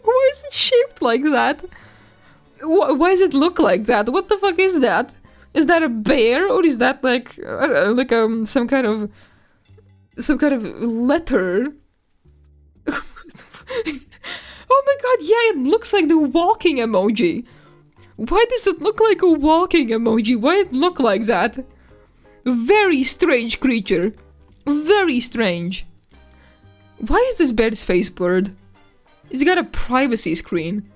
S1: Why is it shaped like that? Why does it look like that? What the fuck is that? Is that a bear, or is that like some kind of letter? Oh my god, yeah, it looks like the walking emoji. Why does it look like a walking emoji? Why it look like that? Very strange creature. Very strange. Why is this bear's face blurred? It's got a privacy screen.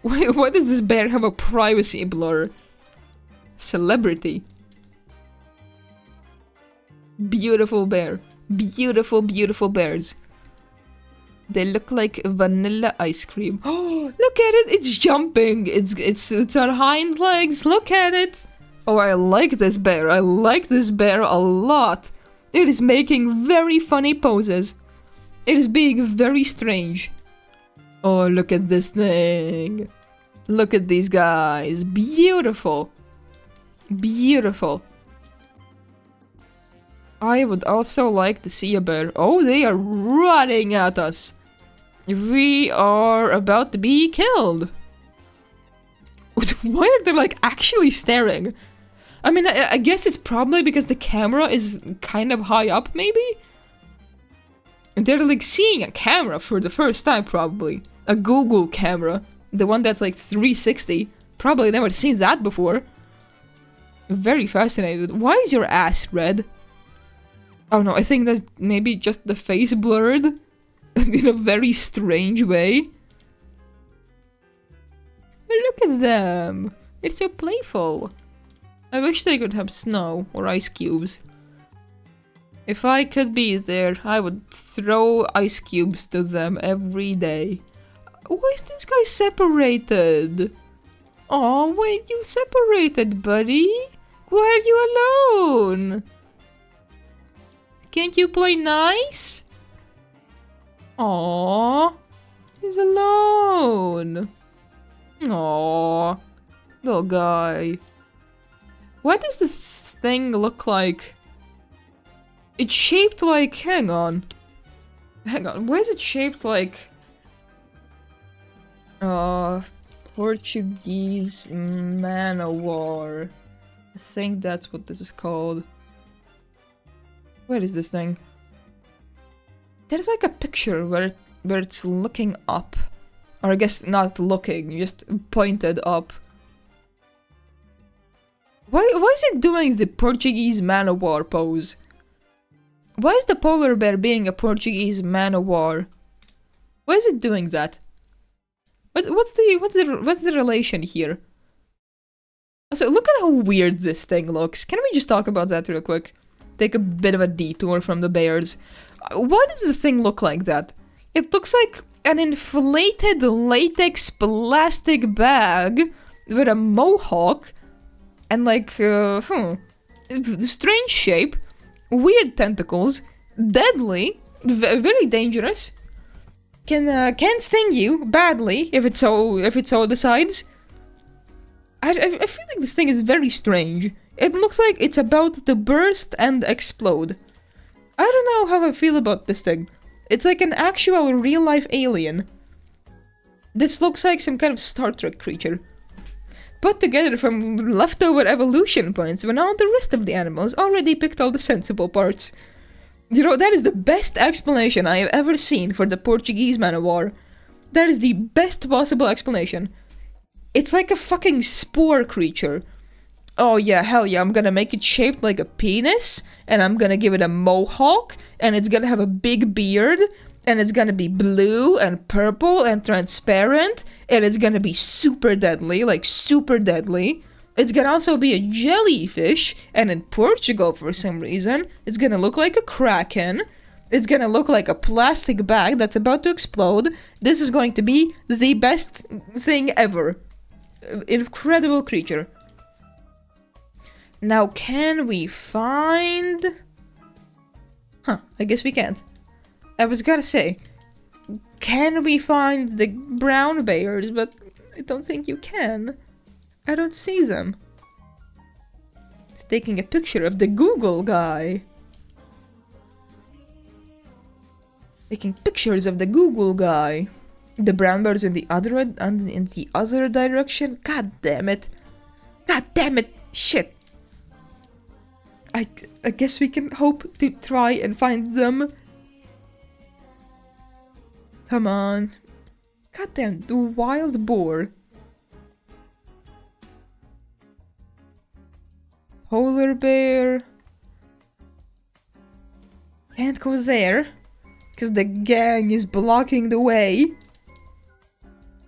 S1: Why does this bear have a privacy blur? Celebrity. Beautiful bear. Beautiful, beautiful bears. They look like vanilla ice cream. Oh, look at it! It's jumping! It's on hind legs, look at it! Oh, I like this bear. I like this bear a lot. It is making very funny poses. It is being very strange. Oh, look at this thing. Look at these guys. Beautiful. Beautiful. I would also like to see a bear. Oh, they are running at us. We are about to be killed. Why are they like actually staring? I mean, I guess it's probably because the camera is kind of high up, maybe? And they're like seeing a camera for the first time, probably. A Google camera. The one that's like 360. Probably never seen that before. Very fascinated. Why is your ass red? Oh no, I think that's maybe just the face blurred. In a very strange way. Look at them. They're so playful. I wish they could have snow or ice cubes. If I could be there, I would throw ice cubes to them every day. Why is this guy separated? Oh, why you separated, buddy? Why are you alone? Can't you play nice? Aww, he's alone. Aww, little guy. What does this thing look like? It's shaped like... Hang on. Why is it shaped like... Portuguese man o' war. I think that's what this is called. Where is this thing? There's like a picture where it's looking up. Or I guess not looking, just pointed up. Why is it doing the Portuguese man-o'-war pose? Why is the polar bear being a Portuguese man-o'-war? Why is it doing that? What's the relation here? So look at how weird this thing looks. Can we just talk about that real quick? Take a bit of a detour from the bears. Why does this thing look like that? It looks like an inflated latex plastic bag with a mohawk and like, strange shape, weird tentacles, deadly, very dangerous. Can sting you badly if it so decides. I feel like this thing is very strange. It looks like it's about to burst and explode. I don't know how I feel about this thing. It's like an actual real-life alien. This looks like some kind of Star Trek creature. Put together from leftover evolution points when all the rest of the animals already picked all the sensible parts. You know, that is the best explanation I have ever seen for the Portuguese man-o'-war. That is the best possible explanation. It's like a fucking spore creature. Oh yeah, hell yeah, I'm gonna make it shaped like a penis, and I'm gonna give it a mohawk, and it's gonna have a big beard, and it's gonna be blue and purple and transparent, and it's gonna be super deadly, like super deadly. It's gonna also be a jellyfish, and in Portugal for some reason, it's gonna look like a kraken. It's gonna look like a plastic bag that's about to explode. This is going to be the best thing ever. Incredible creature. Now, can we find... I guess we can't. I was gonna say, can we find the brown bears, but I don't think you can. I don't see them. He's taking a picture of the Google guy. Taking pictures of the Google guy. The brown bears in the other direction. God damn it. God damn it. Shit. I guess we can hope to try and find them. Come on. God damn, the wild boar. Polar bear. Can't go there. Because the gang is blocking the way.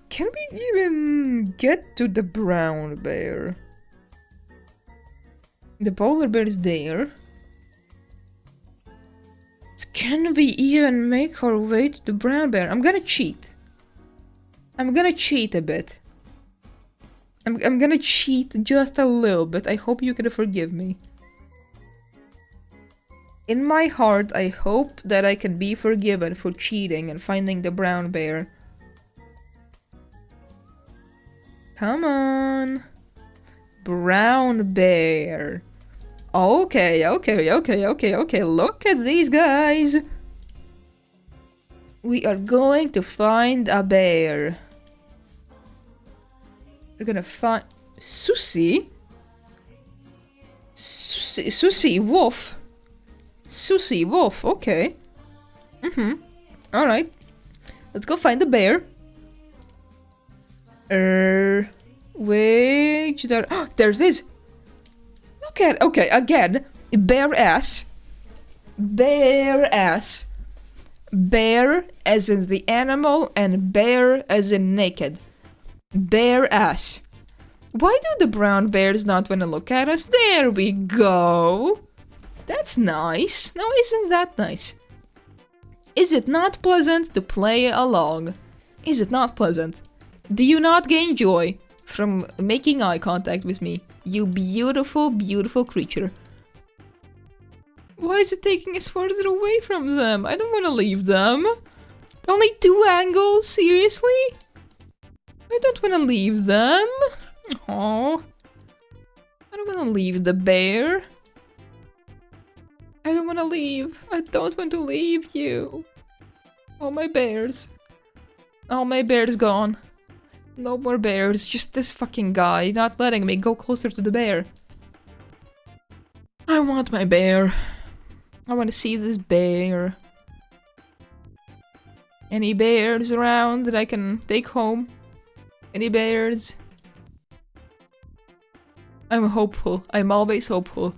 S1: Can we even get to the brown bear? The polar bear is there. Can we even make our way to the brown bear? I'm gonna cheat. I'm gonna cheat a bit. I'm gonna cheat just a little bit. I hope you can forgive me. In my heart, I hope that I can be forgiven for cheating and finding the brown bear. Come on. Brown bear. Okay, okay. Look at these guys. We are going to find a bear. We're gonna find Susie. Susie Wolf. Susie Wolf. Okay. All right. Let's go find the bear. Which there? Oh, there it is. Look at. Okay, again. Bear ass. Bear ass. Bear as in the animal and bear as in naked. Bear ass. Why do the brown bears not want to look at us? There we go. That's nice. Now isn't that nice? Is it not pleasant to play along? Is it not pleasant? Do you not gain joy from making eye contact with me? You beautiful, beautiful creature. Why is it taking us further away from them? I don't want to leave them. Only 2 angles? Seriously? I don't want to leave them. Oh, I don't want to leave the bear. I don't want to leave. I don't want to leave you. All my bears. All my bears gone. No more bears. Just this fucking guy not letting me go closer to the bear. I want my bear. I want to see this bear. Any bears around that I can take home? Any bears? I'm hopeful. I'm always hopeful.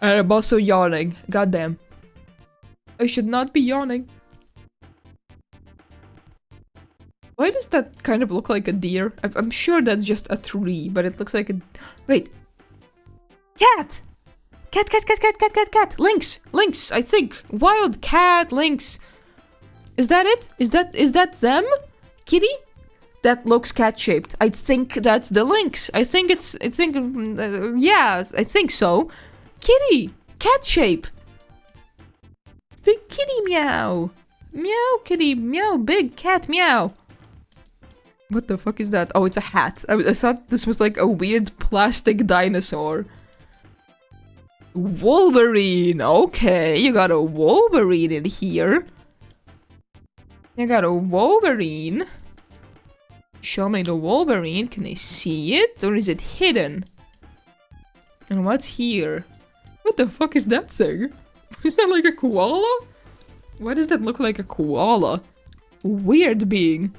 S1: And I'm also yawning. Goddamn. I should not be yawning. Why does that kind of look like a deer? I'm sure that's just a tree, but it looks like a... Wait. Cat! Cat! Lynx, I think. Wild cat, lynx. Is that it? Is that them? Kitty? That looks cat-shaped. I think that's the lynx. I think yeah, I think so. Kitty! Cat shape! Big kitty meow! Meow kitty meow, big cat meow! What the fuck is that? Oh, it's a hat. I thought this was like a weird plastic dinosaur. Wolverine! Okay, you got a Wolverine in here. You got a Wolverine. Show me the Wolverine. Can I see it? Or is it hidden? And what's here? What the fuck is that thing? Is that like a koala? Why does that look like a koala? Weird being.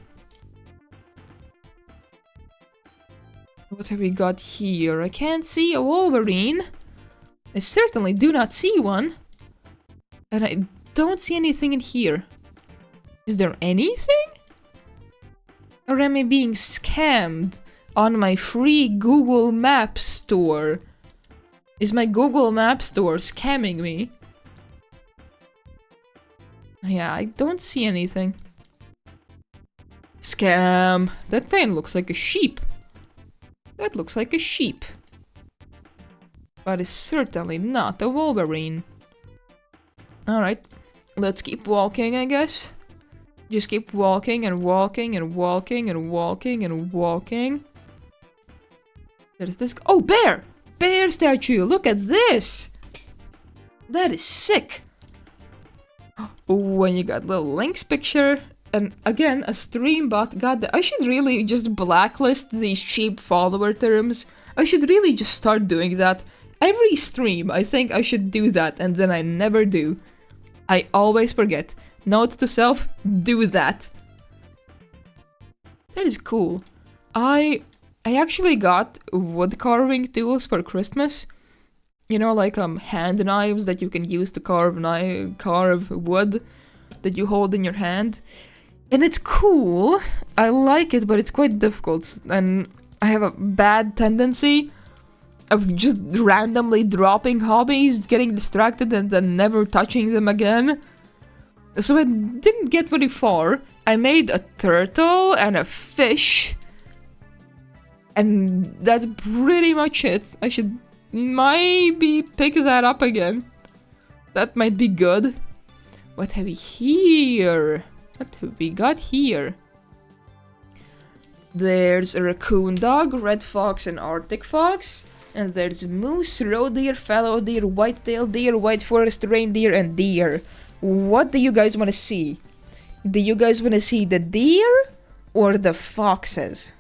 S1: What have we got here? I can't see a Wolverine. I certainly do not see one. And I don't see anything in here. Is there anything? Or am I being scammed on my free Google Maps store? Is my Google Maps store scamming me? Yeah, I don't see anything. Scam. That thing looks like a sheep. That looks like a sheep. But it's certainly not a Wolverine. Alright, let's keep walking, I guess. Just keep walking and walking and walking and walking and walking. There's this. Oh, bear! Bear statue! Look at this! That is sick! Oh, and you got little Lynx picture. And again, a stream bot. God, I should really just blacklist these cheap follower terms. I should really just start doing that. Every stream, I think I should do that, and then I never do. I always forget. Note to self, do that. That is cool. I actually got wood carving tools for Christmas. You know, like hand knives that you can use to carve wood that you hold in your hand. And it's cool. I like it, but it's quite difficult. And I have a bad tendency of just randomly dropping hobbies, getting distracted, and then never touching them again. So I didn't get very far. I made a turtle and a fish. And that's pretty much it. I should maybe pick that up again. That might be good. What have we here? What have we got here? There's a raccoon dog, red fox, and arctic fox. And there's moose, roe deer, fallow deer, white-tailed deer, white forest reindeer, and deer. What do you guys want to see? Do you guys want to see the deer or the foxes?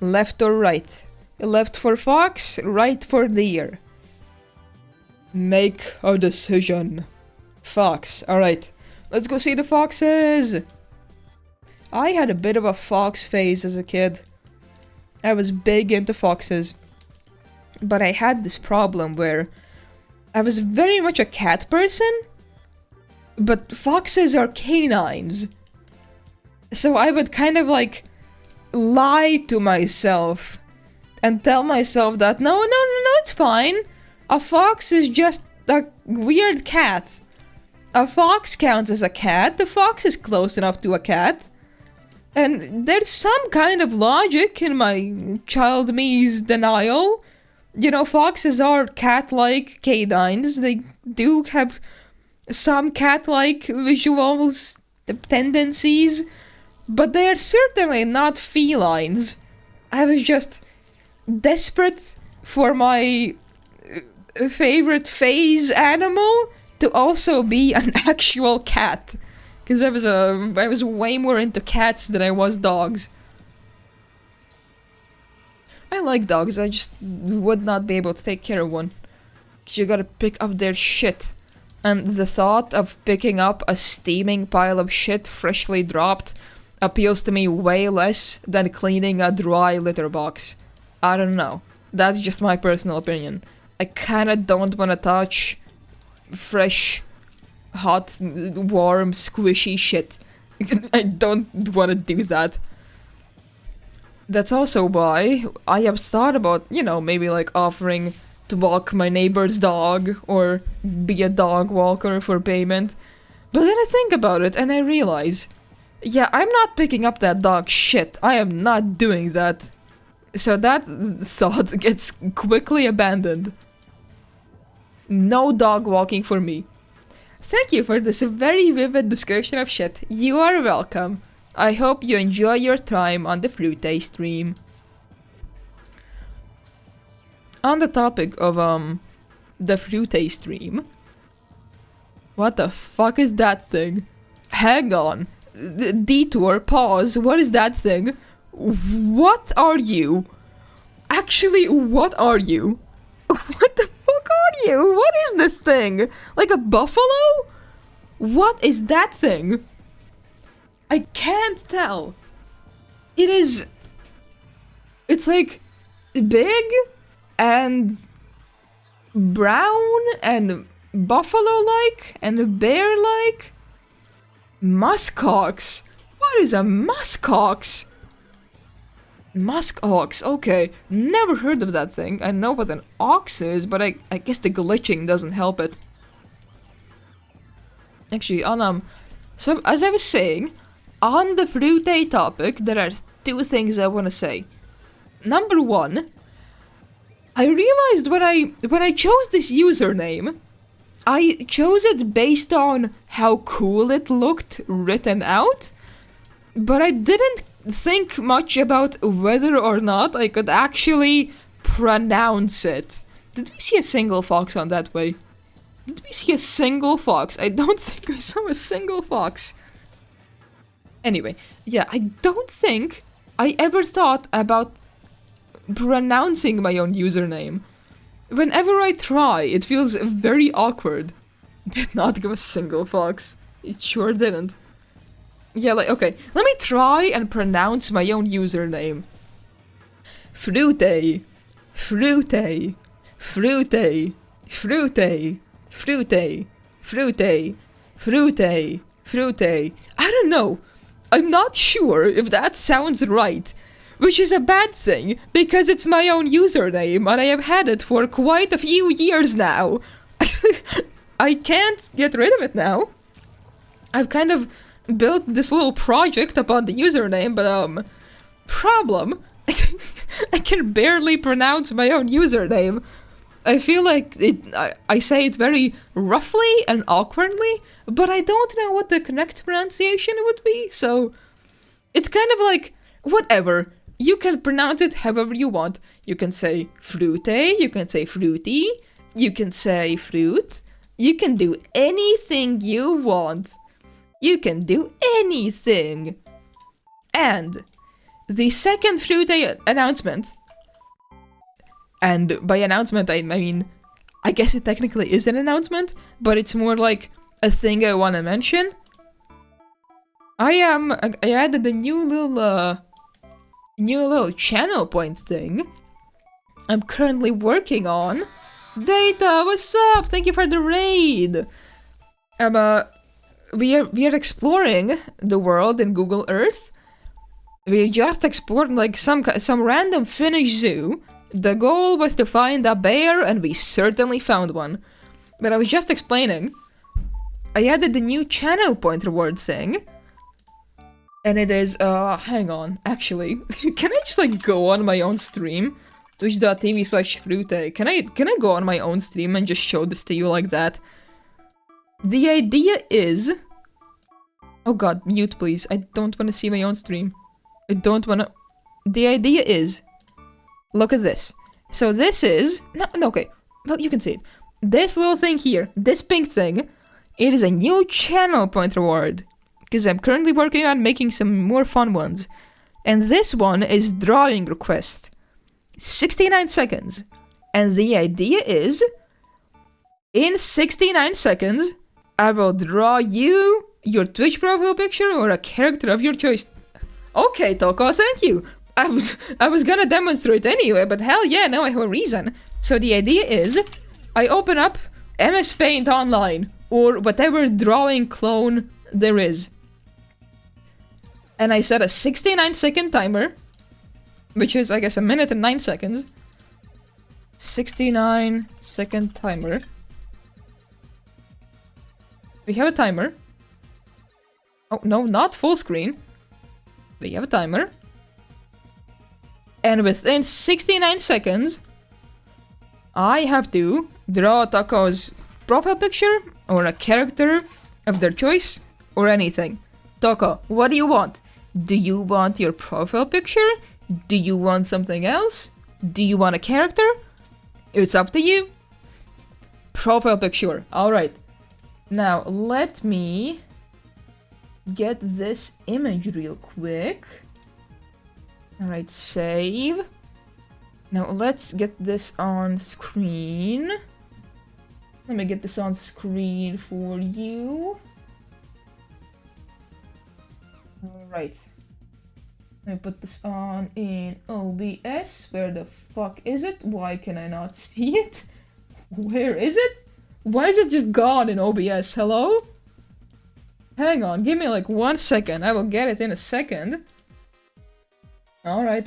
S1: Left or right? Left for fox, right for deer. Make a decision. Fox. Alright, let's go see the foxes. I had a bit of a fox phase as a kid. I was big into foxes. But I had this problem where I was very much a cat person, but foxes are canines. So I would kind of like lie to myself and tell myself that no, it's fine. A fox is just a weird cat. A fox counts as a cat. The fox is close enough to a cat. And there's some kind of logic in my child me's denial. You know, foxes are cat-like canines. They do have some cat-like visuals, tendencies, but they are certainly not felines. I was just desperate for my favorite phase animal to also be an actual cat. Because I was way more into cats than I was dogs. I like dogs, I just would not be able to take care of one. Because you gotta pick up their shit. And the thought of picking up a steaming pile of shit freshly dropped appeals to me way less than cleaning a dry litter box. I don't know. That's just my personal opinion. I kinda don't wanna touch fresh, hot, warm, squishy shit. I don't wanna do that. That's also why I have thought about, you know, maybe like offering to walk my neighbor's dog or be a dog walker for payment. But then I think about it and I realize, yeah, I'm not picking up that dog's shit. I am not doing that. So that thought gets quickly abandoned. No dog walking for me. Thank you for this very vivid description of shit. You are welcome. I hope you enjoy your time on the Frootaye stream. On the topic of, the Frootaye stream. What the fuck is that thing? Hang on. Detour, pause, what is that thing? What are you? Actually, what are you? What the fuck are you? What is this thing? Like a buffalo? What is that thing? I can't tell. It's like big and brown and buffalo-like and bear-like. Muskox. What is a muskox? Muskox, okay. Never heard of that thing. I know what an ox is, but I guess the glitching doesn't help it. Actually, so as I was saying, on the Frootaye topic, there are two things I want to say. Number one, I realized when I chose this username, I chose it based on how cool it looked written out, but I didn't think much about whether or not I could actually pronounce it. Did we see a single fox on that way? Did we see a single fox? I don't think I saw a single fox. Anyway, yeah, I don't think I ever thought about pronouncing my own username. Whenever I try, it feels very awkward. Did not give a single fox. It sure didn't. Yeah, like, okay, let me try and pronounce my own username. Frootaye. Frootaye. Frootaye. Frootaye. Frootaye. Frootaye. Frootaye. Frootaye. I don't know. I'm not sure if that sounds right, which is a bad thing, because it's my own username and I have had it for quite a few years now. I can't get rid of it now. I've kind of built this little project upon the username, but problem. I can barely pronounce my own username. I feel like I say it very roughly and awkwardly, but I don't know what the correct pronunciation would be, so it's kind of like, whatever. You can pronounce it however you want. You can say Frootaye, you can say fruity, you can say fruit. You can do anything you want. You can do anything. And the second Frootaye announcement, and by announcement I mean, I guess it technically is an announcement, but it's more like a thing I want to mention. I added a new little channel point thing. I'm currently working on. Data, what's up? Thank you for the raid. We are exploring the world in Google Earth. We just explored like some random Finnish zoo. The goal was to find a bear, and we certainly found one. But I was just explaining. I added the new channel point reward thing. And it is, hang on, actually, can I just, like, go on my own stream? Twitch.tv/Frootaye. Can I go on my own stream and just show this to you like that? The idea is... Oh god, mute please, I don't want to see my own stream. I don't want to... The idea is... Look at this. So this is... No, okay, well, you can see it. This little thing here, this pink thing, it is a new channel point reward. Because I'm currently working on making some more fun ones. And this one is drawing request. 69 seconds. And the idea is, in 69 seconds, I will draw you your Twitch profile picture or a character of your choice. Okay, Toko, thank you. I was gonna demonstrate anyway, but hell yeah, now I have a reason. So the idea is, I open up MS Paint Online, or whatever drawing clone there is. And I set a 69-second timer, which is, I guess, 1 minute and 9 seconds. 69-second timer. We have a timer. Oh, no, not full screen. We have a timer. And within 69 seconds, I have to draw Taco's profile picture or a character of their choice or anything. Taco, what do you want? Do you want your profile picture? Do you want something else? Do you want a character? It's up to you. Profile picture. Alright. Now, let me get this image real quick. Alright, save. Now, let's get this on screen. Let me get this on screen for you. Alright. Let me put this on in OBS. Where the fuck is it? Why can I not see it? Where is it? Why is it just gone in OBS? Hello? Hang on, give me like 1 second. I will get it in a second. Alright.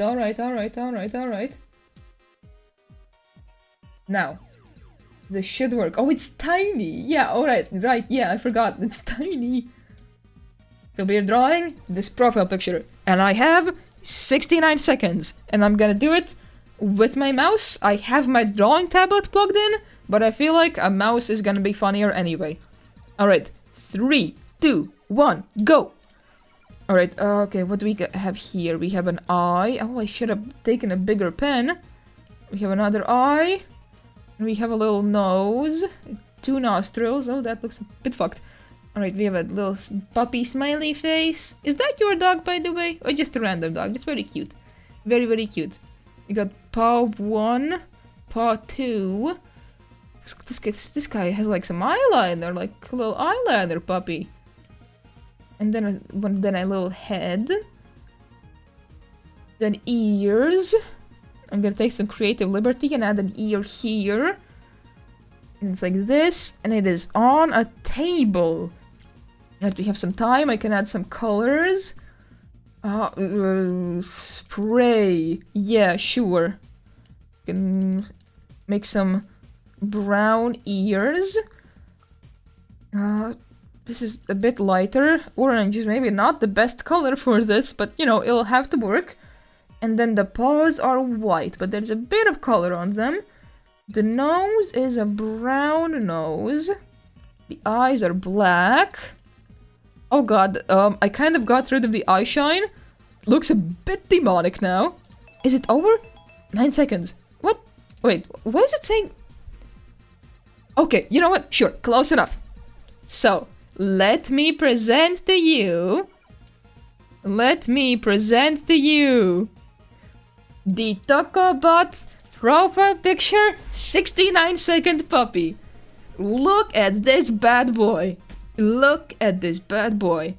S1: Now. This should work. Oh, it's tiny! Yeah, alright, right, yeah, I forgot. It's tiny. So we're drawing this profile picture. And I have 69 seconds. And I'm gonna do it with my mouse. I have my drawing tablet plugged in, but I feel like a mouse is gonna be funnier anyway. Alright, 3, 2, 1, go! Alright, okay, what do we have here? We have an eye. Oh, I should have taken a bigger pen. We have another eye. We have a little nose. 2 nostrils. Oh, that looks a bit fucked. Alright, we have a little puppy smiley face. Is that your dog, by the way? Or just a random dog? It's very cute. Very, very cute. You got paw 1, paw 2. This guy has like some eyeliner, like a little eyeliner puppy. And then a little head. Then ears. I'm gonna take some creative liberty and add an ear here. And it's like this, and it is on a table. If we have some time, I can add some colors. Spray. Yeah, sure. Can make some brown ears. This is a bit lighter. Orange is maybe not the best color for this, but you know, it'll have to work. And then the paws are white, but there's a bit of color on them. The nose is a brown nose. The eyes are black. Oh god, I kind of got rid of the eye shine. Looks a bit demonic now. Is it over? 9 seconds. What? Wait, what is it saying? Okay, you know what? Sure, close enough. So, let me present to you... the Tokobot profile picture 69-second puppy. Look at this bad boy. Look at this bad boy.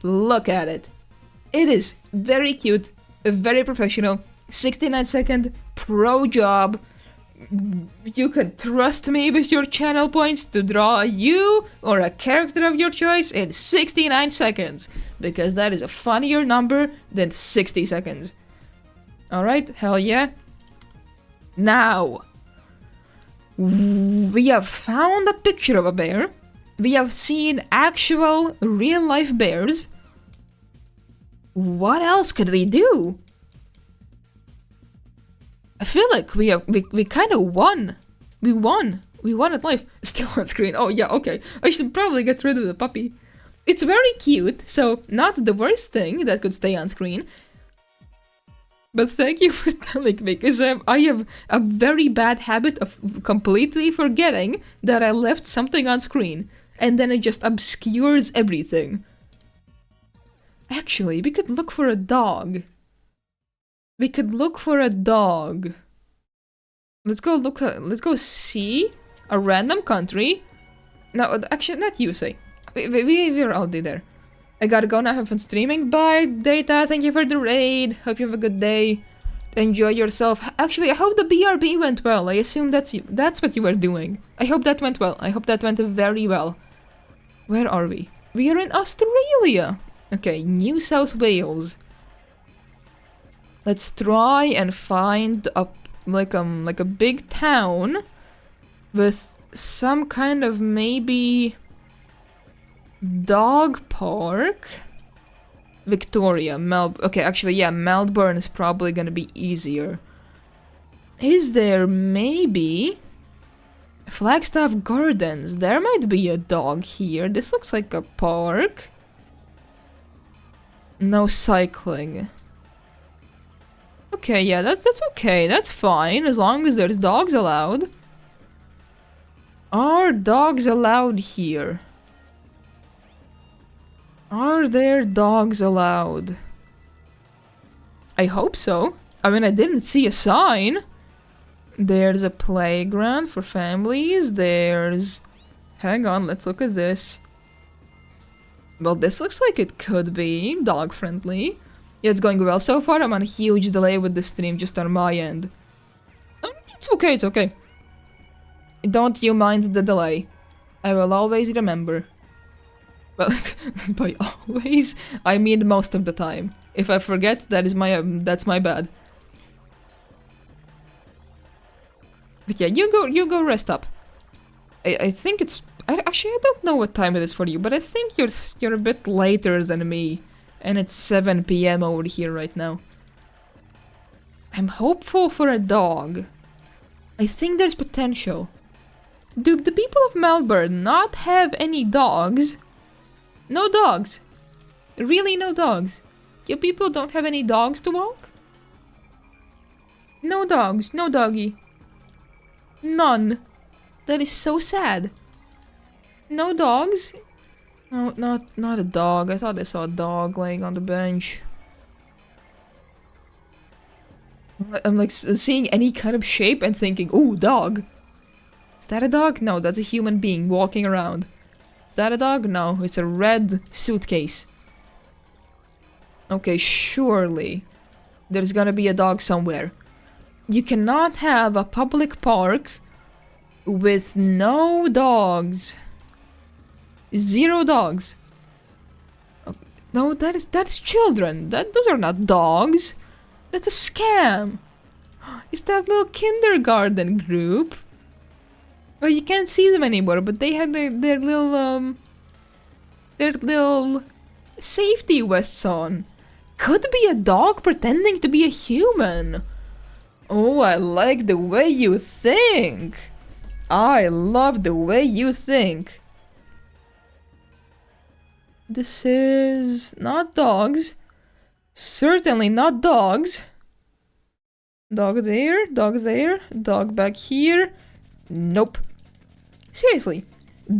S1: Look at it. It is very cute, very professional, 69-second pro job. You can trust me with your channel points to draw you or a character of your choice in 69 seconds, because that is a funnier number than 60 seconds. Alright, hell yeah. Now, we have found a picture of a bear. We have seen actual real-life bears. What else could we do? I feel like we kind of won. We won at life. Still on screen. Oh yeah, okay. I should probably get rid of the puppy. It's very cute, so not the worst thing that could stay on screen. But thank you for telling me, because I have a very bad habit of completely forgetting that I left something on screen, and then it just obscures everything. Actually, we could look for a dog. Let's go see a random country. No, actually, not USA. We're already there. I gotta go now, have fun streaming. Bye, Data, thank you for the raid. Hope you have a good day. Enjoy yourself. Actually, I hope the BRB went well. I assume that's what you were doing. I hope that went well. I hope that went very well. Where are we? We are in Australia. Okay, New South Wales. Let's try and find like a big town with some kind of maybe dog park. Victoria, okay, actually, yeah, Melbourne is probably gonna be easier. Is there maybe Flagstaff Gardens? There might be a dog here. This looks like a park. No cycling. Okay, yeah, that's okay. That's fine, as long as there's dogs allowed. Are dogs allowed here? Are there dogs allowed? I hope so. I mean, I didn't see a sign. There's a playground for families. There's... Hang on, let's look at this. Well, this looks like it could be dog-friendly. Yeah, it's going well so far. I'm on a huge delay with the stream just on my end. It's okay, it's okay. Don't you mind the delay. I will always remember. Well, by always, I mean most of the time. If I forget, that's my bad. But yeah, you go rest up. I think it's... Actually, I don't know what time it is for you, but I think you're a bit later than me. And it's 7 PM over here right now. I'm hopeful for a dog. I think there's potential. Do the people of Melbourne not have any dogs? No dogs. Really no dogs. You people don't have any dogs to walk? No dogs. No doggy. None. That is so sad. No dogs? No, not a dog. I thought I saw a dog laying on the bench. I'm like seeing any kind of shape and thinking, ooh, dog. Is that a dog? No, that's a human being walking around. Is that a dog? No, it's a red suitcase. Okay, surely there's gonna be a dog somewhere. You cannot have a public park with no dogs. 0 dogs. Okay. No, that's children. Those are not dogs. That's a scam. It's that little kindergarten group. Well, you can't see them anymore, but they had their little safety vests on. Could be a dog pretending to be a human. Oh, I like the way you think. I love the way you think. This is not dogs. Certainly not dogs. Dog there, dog back here. Nope. Seriously.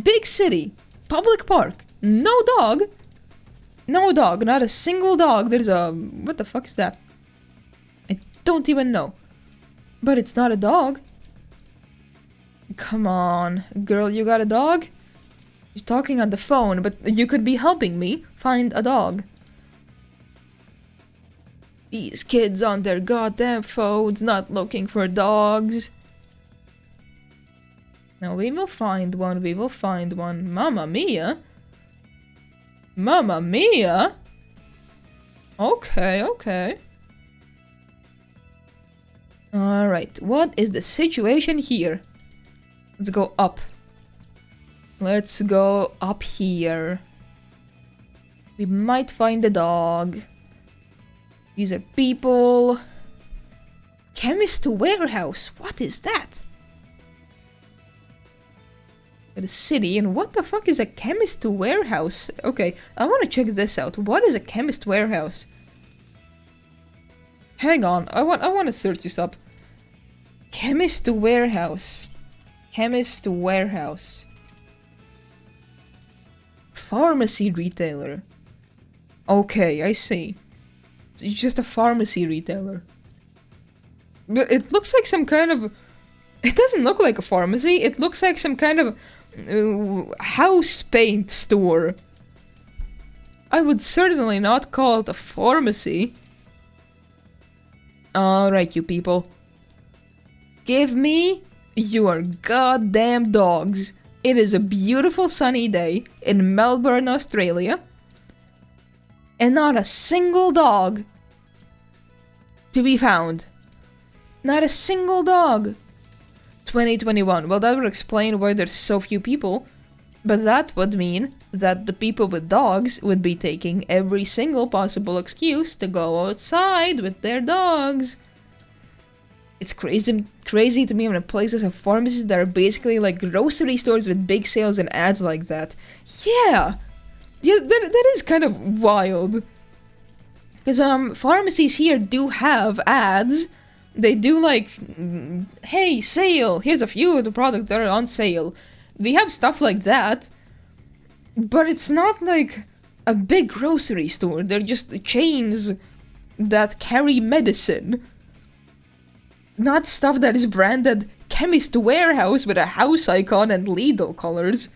S1: Big city. Public park. No dog. No dog. Not a single dog. There's a... What the fuck is that? I don't even know. But it's not a dog. Come on. Girl, you got a dog? She's talking on the phone, but you could be helping me find a dog. These kids on their goddamn phones not looking for dogs. Now we will find one, we will find one. Mamma mia! Mamma mia! Okay, okay. Alright, what is the situation here? Let's go up. Let's go up here. We might find a dog. These are people. Chemist warehouse. What is that? The city, and what the fuck is a chemist warehouse? Okay, I want to check this out. What is a chemist warehouse? Hang on, I want to search this up. Chemist warehouse. Chemist warehouse. Pharmacy retailer. Okay, I see. It's just a pharmacy retailer. But it looks like some kind of... It doesn't look like a pharmacy. It looks like some kind of house paint store. I would certainly not call it a pharmacy. Alright, you people. Give me your goddamn dogs. It is a beautiful sunny day in Melbourne, Australia. And not a single dog to be found. Not a single dog. 2021. Well, that would explain why there's so few people. But that would mean that the people with dogs would be taking every single possible excuse to go outside with their dogs. It's crazy to me when places have pharmacies that are basically like grocery stores with big sales and ads like that. Yeah! Yeah, that is kind of wild. Because, pharmacies here do have ads. They do like, hey, sale, here's a few of the products that are on sale. We have stuff like that. But it's not like a big grocery store. They're just chains that carry medicine. Not stuff that is branded Chemist Warehouse with a house icon and Lidl colors.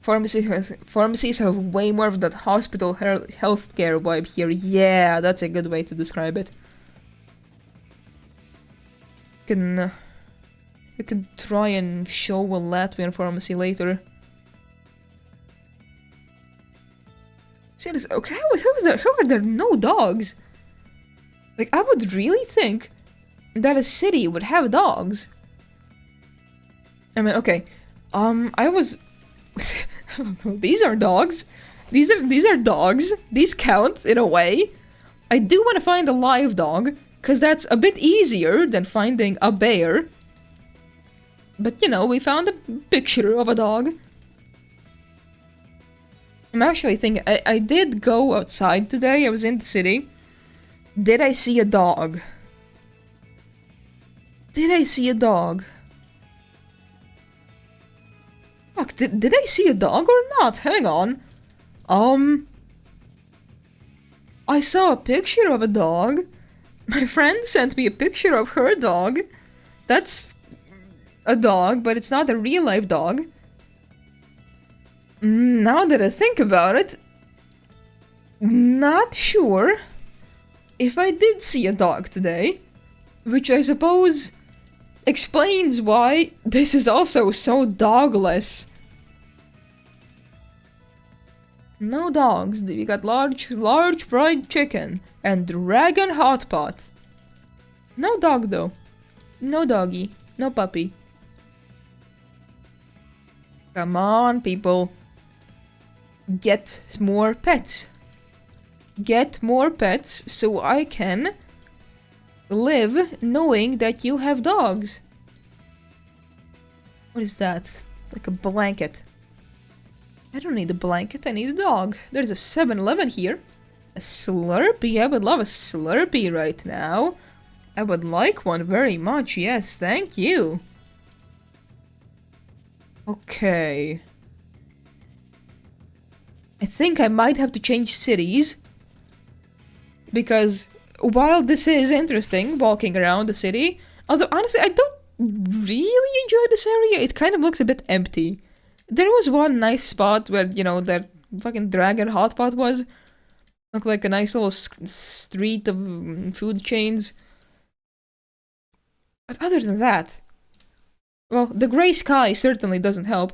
S1: Pharmacies have way more of that hospital healthcare vibe here. Yeah, that's a good way to describe it. You can try and show a Latvian pharmacy later. Seriously, okay, how are there no dogs? Like, I would really think that a city would have dogs. I mean, okay, I was... These are dogs. These are dogs. These count, in a way. I do want to find a live dog, because that's a bit easier than finding a bear. But, you know, we found a picture of a dog. I'm actually thinking, I did go outside today, I was in the city. Did I see a dog? Did I see a dog? Fuck, did I see a dog or not? Hang on. I saw a picture of a dog. My friend sent me a picture of her dog. That's a dog, but it's not a real life dog. Now that I think about it, not sure if I did see a dog today, which I suppose explains why this is also so dogless. No dogs. We got large fried chicken and dragon hot pot. No dog though. No doggy. No puppy. Come on, people. Get more pets. Get more pets so I can live knowing that you have dogs. What is that? Like a blanket. I don't need a blanket, I need a dog. There's a 7-Eleven here. A Slurpee? I would love a Slurpee right now. I would like one very much, yes, thank you. Okay. I think I might have to change cities. Because while this is interesting, walking around the city, although honestly I don't really enjoy this area, it kind of looks a bit empty. There was one nice spot where, you know, that fucking dragon hotpot was. Looked like a nice little street of food chains. But other than that, well, the grey sky certainly doesn't help.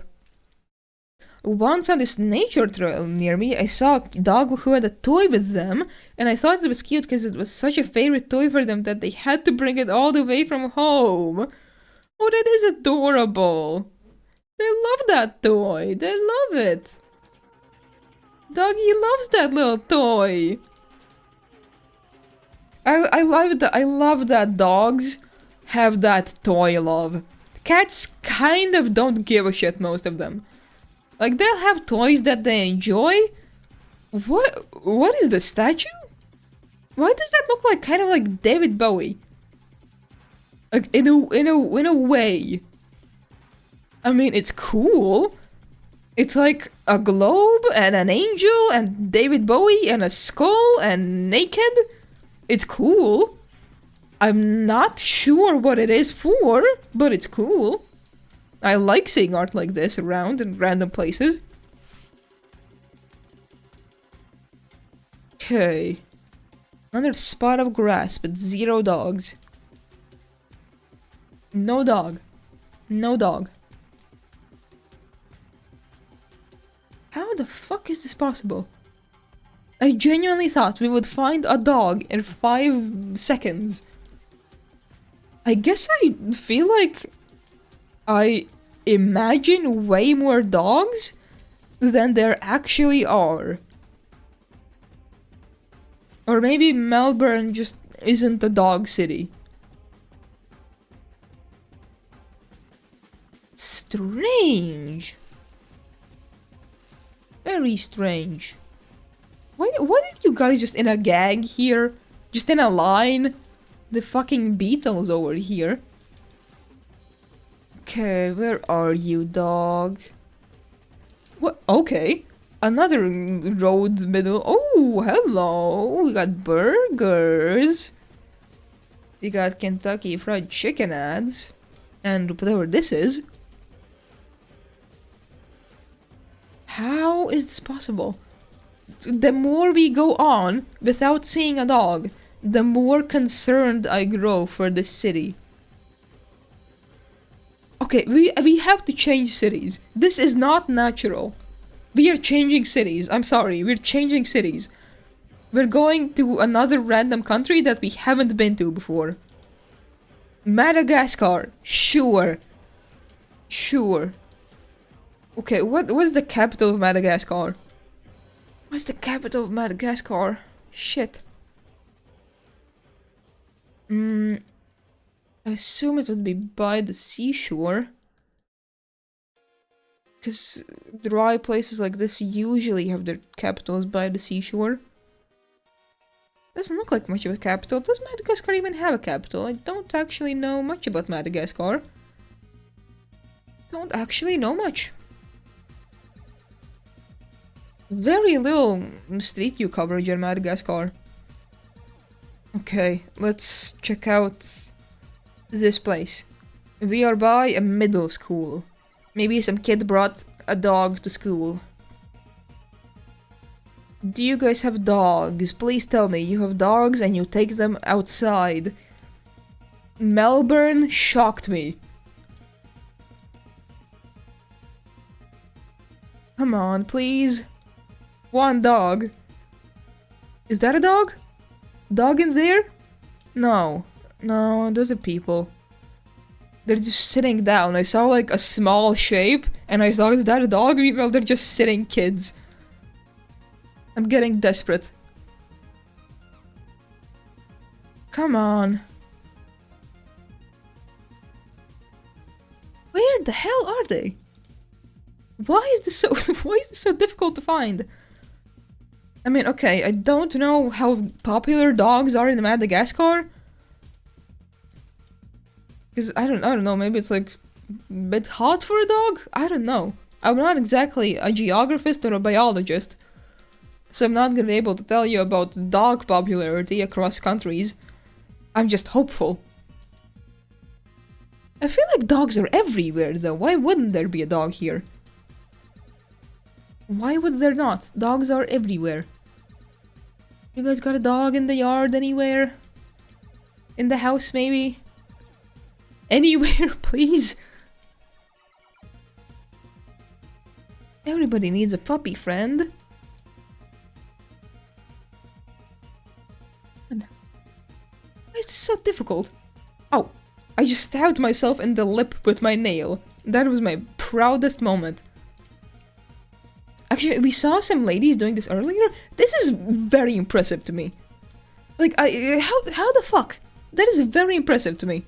S1: Once on this nature trail near me, I saw a dog who had a toy with them, and I thought it was cute because it was such a favorite toy for them that they had to bring it all the way from home. Oh, that is adorable. They love that toy. They love it. Doggy loves that little toy. I love that dogs have that toy love. Cats kind of don't give a shit, most of them. Like, they'll have toys that they enjoy. What is the statue? Why does that look like kind of like David Bowie? Like, in a way. I mean, it's cool. It's like a globe and an angel and David Bowie and a skull and naked. It's cool. I'm not sure what it is for, but it's cool. I like seeing art like this around in random places. Okay. Another spot of grass, but 0 dogs. No dog. No dog. How the fuck is this possible? I genuinely thought we would find a dog in 5 seconds. I guess I feel like I imagine way more dogs than there actually are. Or maybe Melbourne just isn't a dog city. Strange. Very strange. Why did you guys just in a gang here? Just in a line? The fucking beetles over here. Okay, where are you, dog? What? Okay. Another road middle. Oh, hello. We got burgers. We got Kentucky Fried Chicken ads. And whatever this is. How is this possible? The more we go on without seeing a dog, the more concerned I grow for this city. Okay, we have to change cities. This is not natural. We are changing cities. I'm sorry, we're changing cities. We're going to another random country that we haven't been to before. Madagascar. Sure. Sure. Okay, what's the capital of Madagascar? What's the capital of Madagascar? Shit. I assume it would be by the seashore. Because dry places like this usually have their capitals by the seashore. Doesn't look like much of a capital. Does Madagascar even have a capital? I don't actually know much about Madagascar. Don't actually know much. Very little street view coverage in Madagascar. Okay, let's check out this place. We are by a middle school. Maybe some kid brought a dog to school. Do you guys have dogs? Please tell me you have dogs and you take them outside. Melbourne shocked me. Come on, please. One dog. Is that a dog? Dog in there? No. No, those are people. They're just sitting down. I saw like a small shape and I thought, is that a dog? Well, they're just sitting kids. I'm getting desperate. Come on. Where the hell are they? Why is this so why is this so difficult to find? I mean, okay, I don't know how popular dogs are in Madagascar. Because I don't know, maybe it's like a bit hot for a dog? I don't know. I'm not exactly a geographist or a biologist, so I'm not gonna be able to tell you about dog popularity across countries. I'm just hopeful. I feel like dogs are everywhere though, why wouldn't there be a dog here? Why would there not? Dogs are everywhere. You guys got a dog in the yard anywhere? In the house maybe? Anywhere, please? Everybody needs a puppy friend. Why is this so difficult? Oh, I just stabbed myself in the lip with my nail. That was my proudest moment. Actually, we saw some ladies doing this earlier. This is very impressive to me. Like, how the fuck? That is very impressive to me.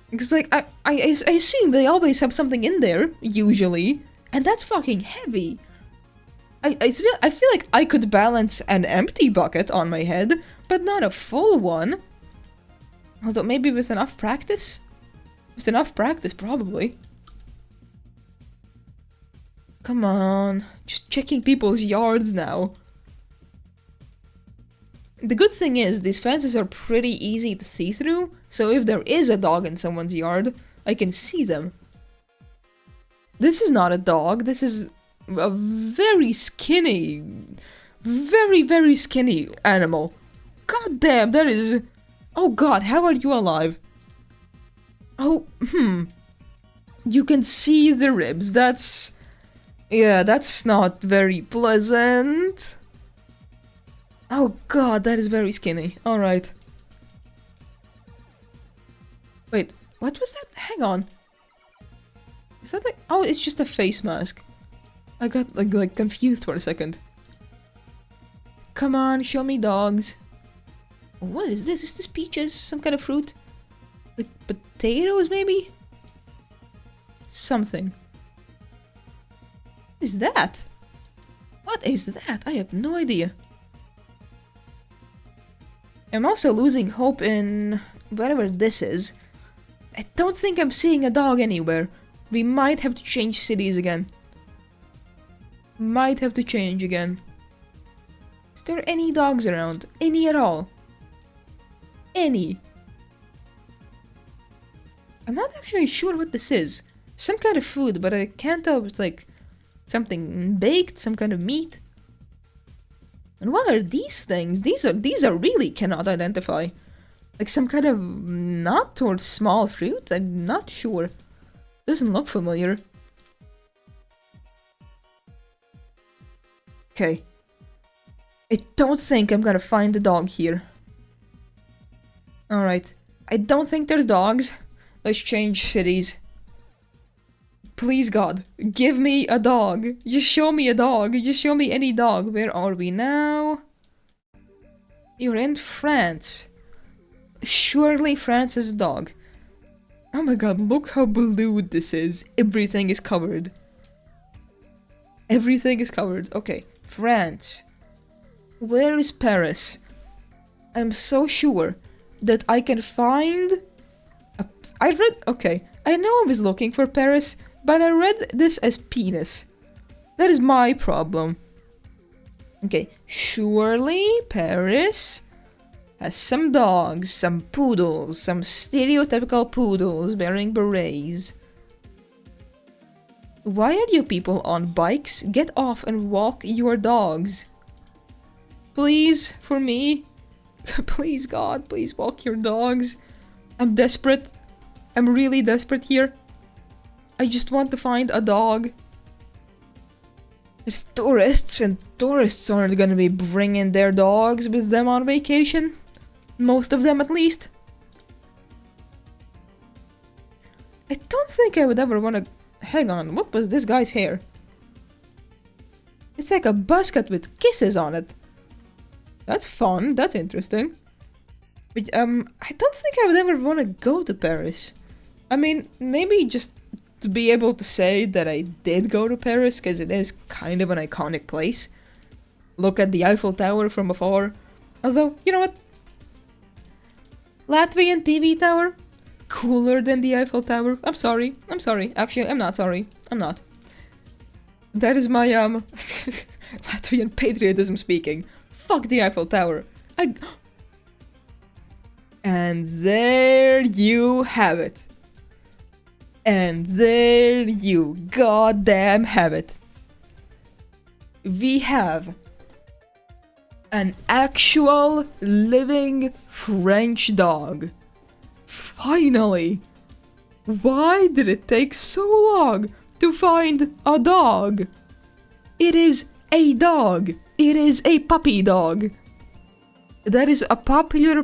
S1: Because, like, I assume they always have something in there, usually. And that's fucking heavy. I feel like I could balance an empty bucket on my head, but not a full one. Although maybe with enough practice? With enough practice, probably. Come on, just checking people's yards now. The good thing is, these fences are pretty easy to see through, so if there is a dog in someone's yard, I can see them. This is not a dog, this is a very skinny, very skinny animal. God damn, that is... Oh god, how are you alive? Oh, You can see the ribs, that's... Yeah, that's not very pleasant. Oh god, that is very skinny. Alright. Wait, what was that? Hang on. Is that like... Oh, it's just a face mask. I got like confused for a second. Come on, show me dogs. What is this? Is this peaches? Some kind of fruit? Like potatoes, maybe? Something. What is that? What is that? I have no idea. I'm also losing hope in whatever this is. I don't think I'm seeing a dog anywhere. We might have to change cities again. Might have to change again. Is there any dogs around? Any at all? Any? I'm not actually sure what this is. Some kind of food, but I can't tell if it's like something baked, some kind of meat. And what are these things? These are really cannot identify. Like some kind of nut or small fruit? I'm not sure. Doesn't look familiar. Okay. I don't think I'm gonna find the dog here. Alright. I don't think there's dogs. Let's change cities. Please God, give me a dog. Just show me a dog. Just show me any dog. Where are we now? You're in France. Surely France is a dog. Oh my god, look how blue this is. Everything is covered. Everything is covered. Okay, France. Where is Paris? I'm so sure that I can find... Okay, I know I was looking for Paris, but I read this as penis. That is my problem. Okay, surely Paris has some dogs, some poodles, some stereotypical poodles wearing berets. Why are you people on bikes? Get off and walk your dogs. Please, for me. Please, God, please walk your dogs. I'm desperate. I'm really desperate here. I just want to find a dog. There's tourists, and tourists aren't gonna be bringing their dogs with them on vacation. Most of them, at least. I don't think I would ever wanna... Hang on, what was this guy's hair? It's like a buzz cut with kisses on it. That's fun, that's interesting. But, I don't think I would ever wanna go to Paris. I mean, maybe just to be able to say that I did go to Paris, because it is kind of an iconic place. look at the Eiffel Tower from afar. Although, you know what? Latvian TV tower? Cooler than the Eiffel Tower. I'm sorry. Actually, I'm not sorry. I'm not. That is my, Latvian patriotism speaking. Fuck the Eiffel Tower. And there you have it. And there you goddamn have it. We have an actual living French dog. Finally! Why did it take so long to find a dog? It is a dog. It is a puppy dog. That is a popular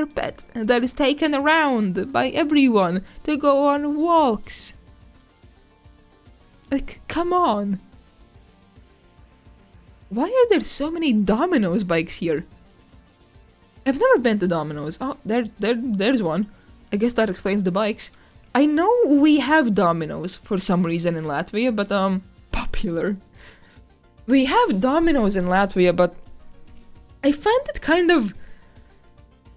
S1: pet that is taken around by everyone to go on walks. Like, come on. Why are there so many Domino's bikes here? I've never been to Domino's. Oh, there's one. I guess that explains the bikes. I know we have Domino's for some reason in Latvia, but popular. We have Domino's in Latvia, but I find it kind of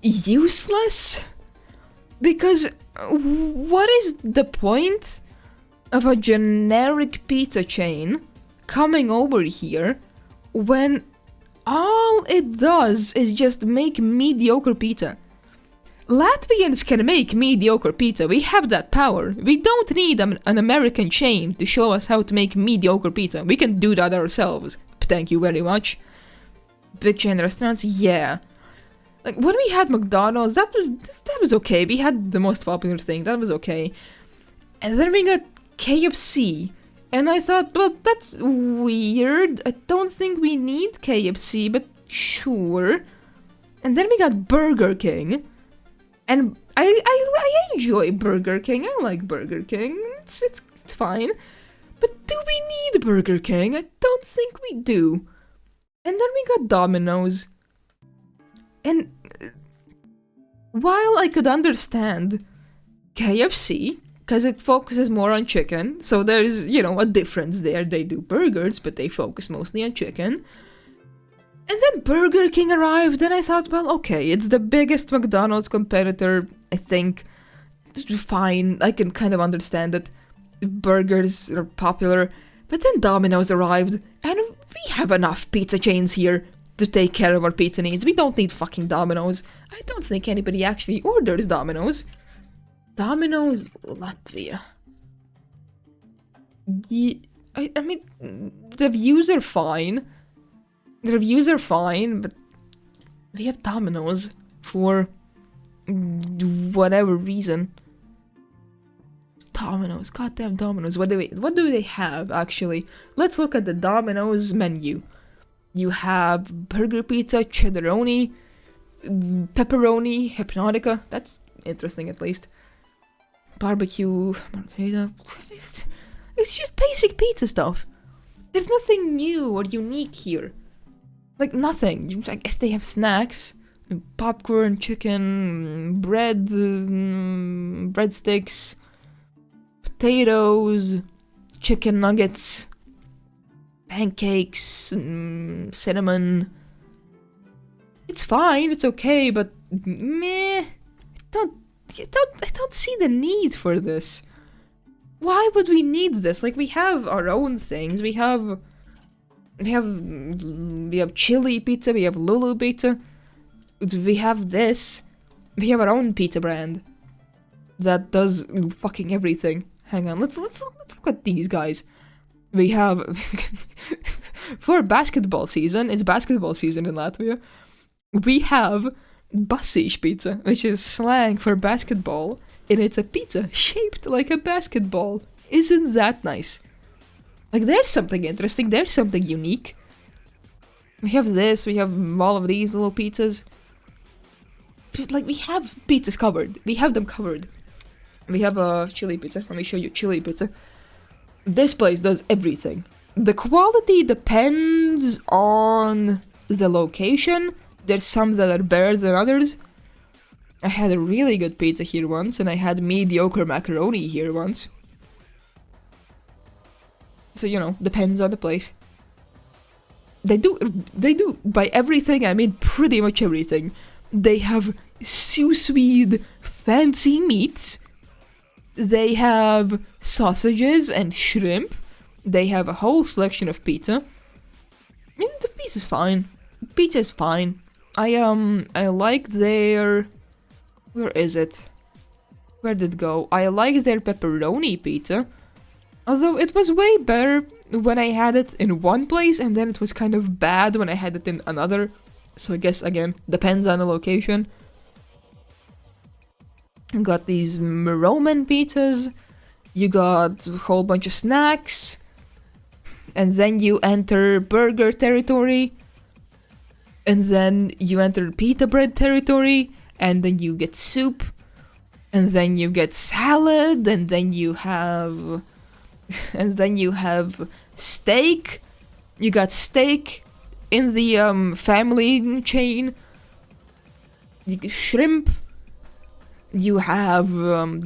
S1: useless, because what is the point of a generic pizza chain coming over here when all it does is just make mediocre pizza? Latvians can make mediocre pizza. We have that power. We don't need an American chain to show us how to make mediocre pizza. We can do that ourselves. Thank you very much. Big chain restaurants, yeah. Like, when we had McDonald's, that was okay. We had the most popular thing, that was okay. And then we got KFC. And I thought, well, that's weird. I don't think we need KFC, but sure. And then we got Burger King. And I enjoy Burger King. I like Burger King. It's fine. But do we need Burger King? I don't think we do. And then we got Domino's. And while I could understand KFC, because it focuses more on chicken, so there's, you know, a difference there. They do burgers, but they focus mostly on chicken. And then Burger King arrived, and I thought, well, okay, it's the biggest McDonald's competitor, I think. Fine, I can kind of understand that burgers are popular. But then Domino's arrived, and we have enough pizza chains here to take care of our pizza needs. We don't need fucking Domino's. I don't think anybody actually orders Domino's. Domino's Latvia. I mean, the reviews are fine. But we have Domino's for whatever reason. Domino's, goddamn Domino's. What do they have actually? Let's look at the Domino's menu. You have burger pizza, cheddaroni, pepperoni, hypnotica. That's interesting, at least. Barbecue, margarita. It's just basic pizza stuff. There's nothing new or unique here. Like, nothing. I guess they have snacks. Popcorn, chicken, bread, breadsticks, potatoes, chicken nuggets, pancakes, cinnamon. It's fine, it's okay, but meh. I don't see the need for this. Why would we need this? Like, we have our own things. We have chili pizza, we have Lulu pizza. We have this. We have our own pizza brand that does fucking everything. Hang on, let's look at these guys. We have for basketball season. It's basketball season in Latvia. We have Basish pizza, which is slang for basketball, and it's a pizza shaped like a basketball. Isn't that nice? Like, there's something interesting. There's something unique. We have this. We have all of these little pizzas. Like, we have pizzas covered. We have them covered. We have a chili pizza. Let me show you chili pizza. This place does everything. The quality depends on the location. There's some that are better than others. I had a really good pizza here once, and I had mediocre macaroni here once. So, you know, depends on the place. They do, by everything I mean pretty much everything. They have sous-vide fancy meats. They have sausages and shrimp. They have a whole selection of pizza. And the pizza's fine. Pizza is fine. I like their... Where is it? Where did it go? I like their pepperoni pizza. Although it was way better when I had it in one place, and then it was kind of bad when I had it in another. So I guess, again, depends on the location. You got these Roman pizzas. You got a whole bunch of snacks. And then you enter burger territory. And then you enter pita bread territory. And then you get soup. And then you get salad. And then you have... and then you have steak. You got steak in the family chain. You get shrimp. You have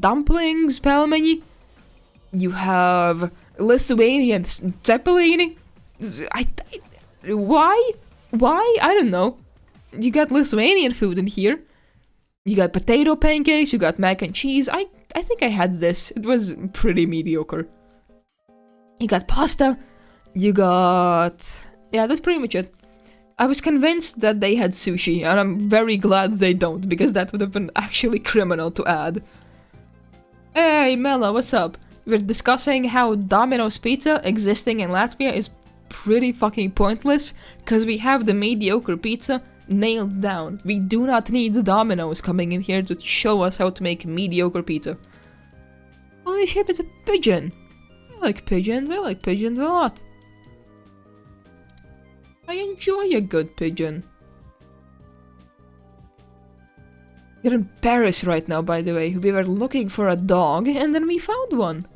S1: dumplings, pelmeni. You have Lithuanian zeppelini. Why? Why? I don't know. You got Lithuanian food in here. You got potato pancakes. You got mac and cheese. I think I had this. It was pretty mediocre. You got pasta, you got... yeah, that's pretty much it. I was convinced that they had sushi, and I'm very glad they don't, because that would have been actually criminal to add. Hey, Mela, what's up? We're discussing how Domino's Pizza existing in Latvia is pretty fucking pointless, because we have the mediocre pizza nailed down. We do not need Domino's coming in here to show us how to make mediocre pizza. Holy shit, it's a pigeon! I like pigeons a lot. I enjoy a good pigeon. We're in Paris right now, by the way. We were looking for a dog, and then we found one.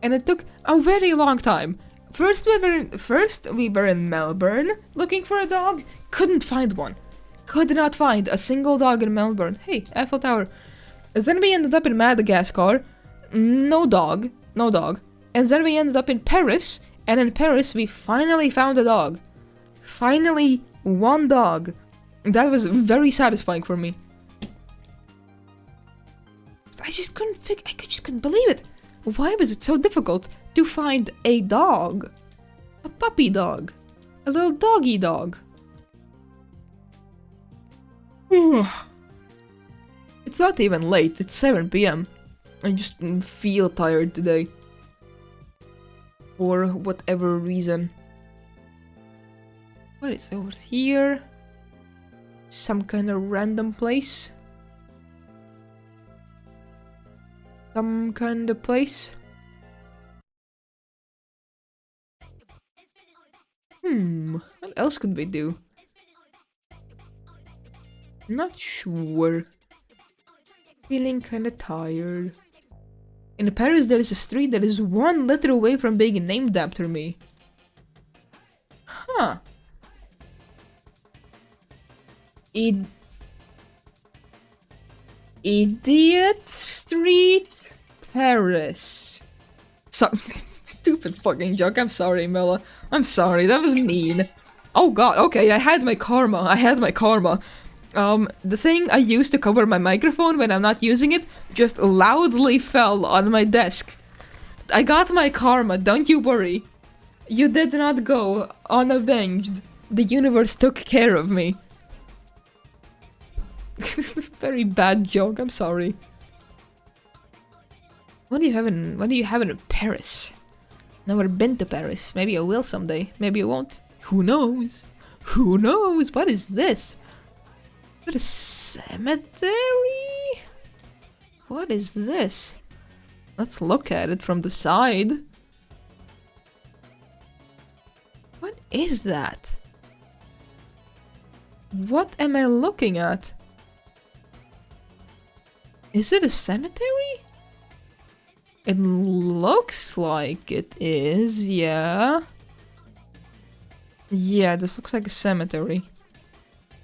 S1: And it took a very long time. First we were in Melbourne looking for a dog. Couldn't find one. Could not find a single dog in Melbourne. Hey, Eiffel Tower. Then we ended up in Madagascar. No dog. No dog. And then we ended up in Paris, and in Paris we finally found a dog. Finally, one dog. That was very satisfying for me. I just couldn't believe it. Why was it so difficult to find a dog? A puppy dog. A little doggy dog. It's not even late, it's 7 PM. I just feel tired today. For whatever reason. What is over here? Some kind of random place? Some kind of place? What else could we do? Not sure. Feeling kinda tired. In Paris, there is a street that is 1 letter away from being named after me. Huh. Idiot Street, Paris. Stupid fucking joke. I'm sorry, Mela. I'm sorry. That was mean. Oh god. Okay, I had my karma. The thing I use to cover my microphone when I'm not using it just loudly fell on my desk. I got my karma, don't you worry. You did not go unavenged. The universe took care of me. Very bad joke, I'm sorry. What do you have in Paris? Never been to Paris. Maybe I will someday. Maybe I won't. Who knows? Who knows? What is this? Is it a cemetery? What is this? Let's look at it from the side. What is that? What am I looking at? Is it a cemetery? It looks like it is, yeah. Yeah, this looks like a cemetery.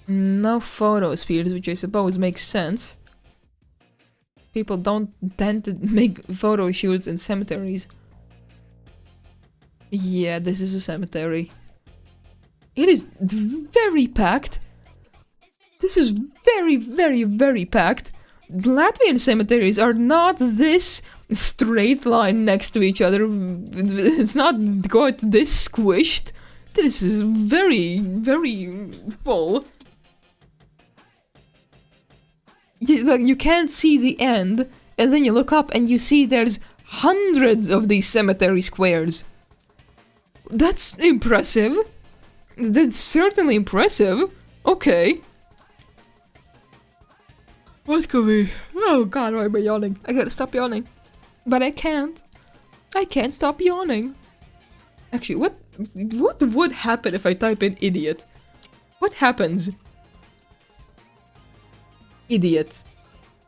S1: No photo spheres, which I suppose makes sense. People don't tend to make photo shoots in cemeteries. Yeah, this is a cemetery. It is very packed. This is very, very, very packed. Latvian cemeteries are not this straight line next to each other. It's not quite this squished. This is very, very full. You can't see the end, and then you look up and you see there's hundreds of these cemetery squares. That's impressive. That's certainly impressive. Okay. What could we... Oh god, why am I yawning? I gotta stop yawning. But I can't. I can't stop yawning. Actually, what would happen if I type in idiot? What happens? Idiot.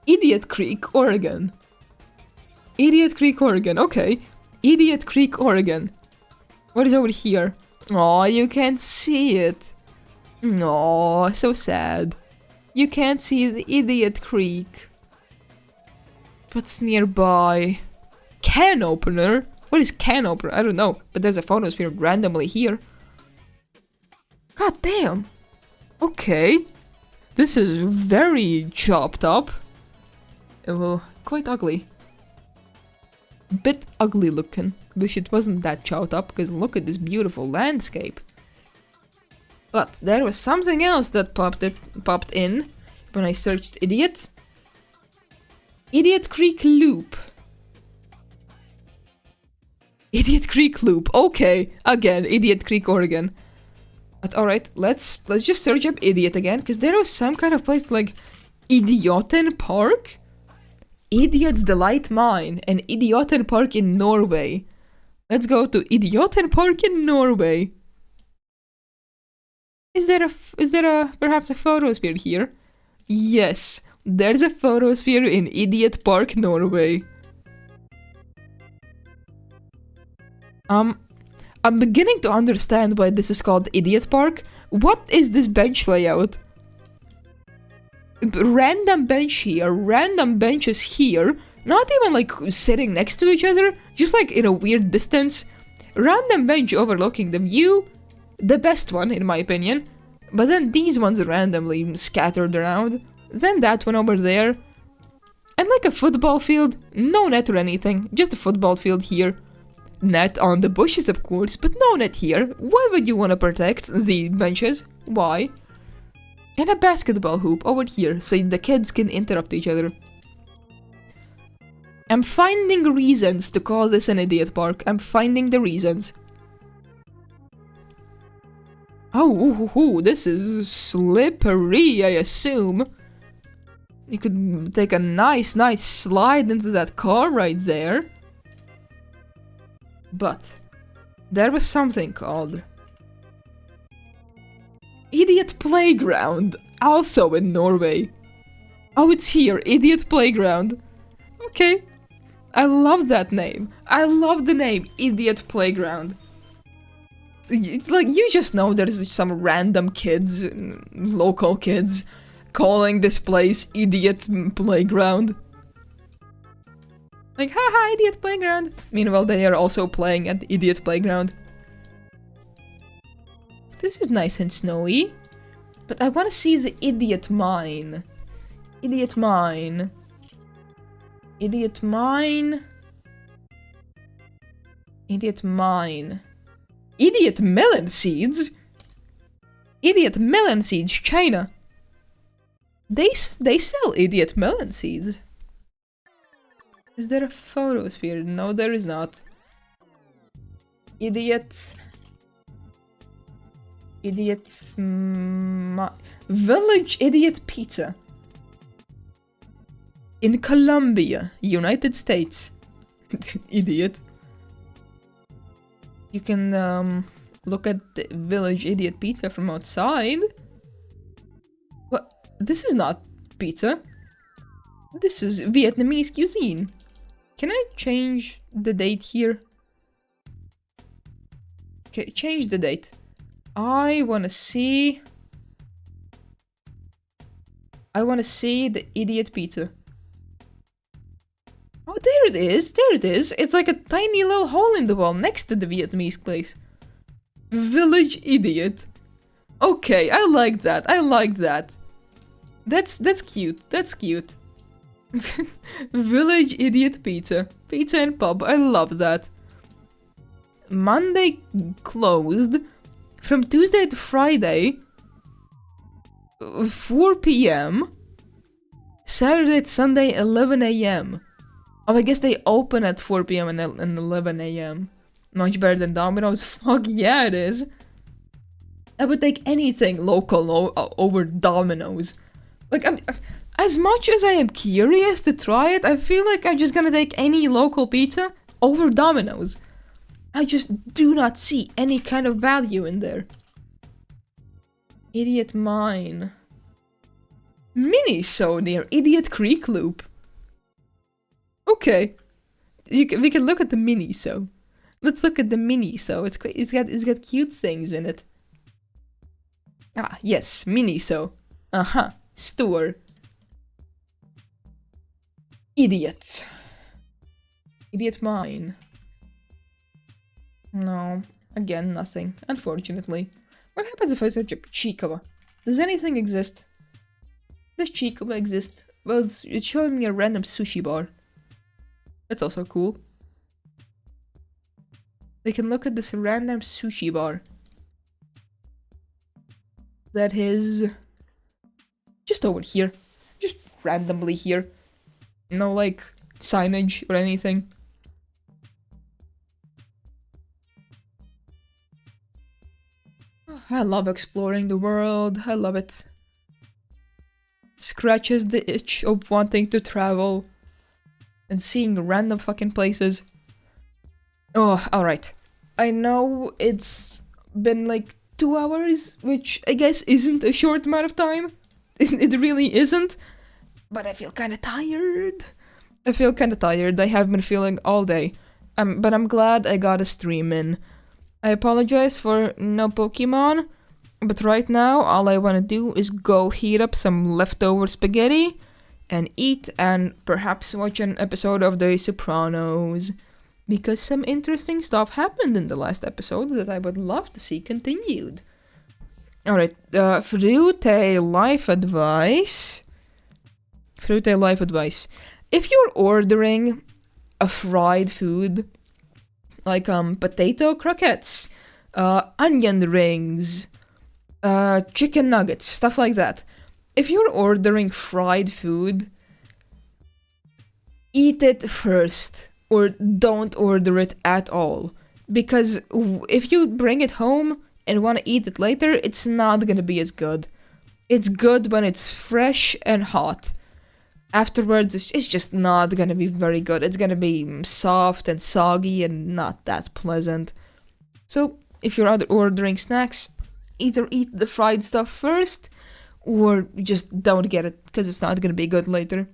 S1: Idiot Creek, Oregon. Idiot Creek, Oregon. Okay. Idiot Creek, Oregon. What is over here? Oh, you can't see it. Oh, so sad. You can't see the Idiot Creek. What's nearby? Can opener? What is can opener? I don't know, but there's a photosphere randomly here. God damn. Okay. This is very chopped up. Well, quite ugly. Bit ugly looking. Wish it wasn't that chopped up, because look at this beautiful landscape. But there was something else that popped in when I searched idiot. Idiot Creek Loop. Idiot Creek Loop. Okay, again, Idiot Creek, Oregon. But alright, let's just search up idiot again, because there was some kind of place like Idioten Park? Idiot's Delight Mine and Idioten Park in Norway. Let's go to Idioten Park in Norway. Is there perhaps a photosphere here? Yes, there's a photosphere in Idiot Park, Norway. I'm beginning to understand why this is called Idiot Park. What is this bench layout? Random bench here, random benches here, not even like sitting next to each other, just like in a weird distance. Random bench overlooking the view, the best one in my opinion, but then these ones randomly scattered around, then that one over there, and like a football field, no net or anything, just a football field here. Net on the bushes of course, but no net here. Why would you want to protect the benches? Why? And a basketball hoop over here, so the kids can interrupt each other. I'm finding reasons to call this an idiot park. I'm finding the reasons. Oh, this is slippery, I assume. You could take a nice slide into that car right there. But there was something called Idiot Playground, also in Norway. Oh, it's here, Idiot Playground. Okay. I love that name. I love the name, Idiot Playground. Like, you just know there's some random kids, local kids, calling this place Idiot Playground. Like, haha, Idiot Playground. Meanwhile, they are also playing at the Idiot Playground. This is nice and snowy. But I want to see the Idiot Mine. Idiot Mine. Idiot Mine. Idiot Mine. Idiot Melon Seeds? Idiot Melon Seeds, China. They sell Idiot Melon Seeds. Is there a photosphere? No, there is not. Idiot... Village Idiot Pizza. In Colombia, United States. Idiot. You can look at the Village Idiot Pizza from outside. What? This is not pizza. This is Vietnamese cuisine. Can I change the date here? Okay, change the date. I wanna see the Idiot Pizza. Oh, there it is, there it is. It's like a tiny little hole in the wall next to the Vietnamese place. Village Idiot. Okay, I like that. I like that. That's cute. That's cute. Village idiot pizza. Pizza and pub. I love that. Monday closed. From Tuesday to Friday. 4 p.m. Saturday to Sunday 11 a.m. Oh, I guess they open at 4 p.m. and 11 a.m. Much better than Domino's. Fuck yeah, it is. I would take anything local over Domino's. Like, as much as I am curious to try it, I feel like I'm just gonna take any local pizza over Domino's. I just do not see any kind of value in there. Idiot Mine. Miniso near Idiot Creek Loop. Okay. We can look at the Miniso. Let's look at the Miniso. It's got cute things in it. Ah, yes, Miniso. Uh-huh. Store. Idiot. Idiot Mine. No. Again, nothing. Unfortunately. What happens if I search up Chikawa? Does anything exist? Does Chikawa exist? Well, it's showing me a random sushi bar. That's also cool. We can look at this random sushi bar. That is... just over here. Just randomly here. No, like, signage or anything. I love exploring the world. I love it. Scratches the itch of wanting to travel. And seeing random fucking places. Oh, alright. I know it's been like 2 hours, which I guess isn't a short amount of time. It really isn't. But I feel kinda tired. I have been feeling all day. But I'm glad I got a stream in. I apologize for no Pokemon, but right now all I want to do is go heat up some leftover spaghetti and eat and perhaps watch an episode of The Sopranos. Because some interesting stuff happened in the last episode that I would love to see continued. Alright, Frootaye life advice. Frootaye life advice. If you're ordering a fried food, like potato croquettes, onion rings, chicken nuggets, stuff like that. If you're ordering fried food, eat it first, or don't order it at all. Because if you bring it home and want to eat it later, it's not gonna be as good. It's good when it's fresh and hot. Afterwards, it's just not gonna be very good. It's gonna be soft and soggy and not that pleasant. So, if you're ordering snacks, either eat the fried stuff first, or just don't get it, because it's not gonna be good later.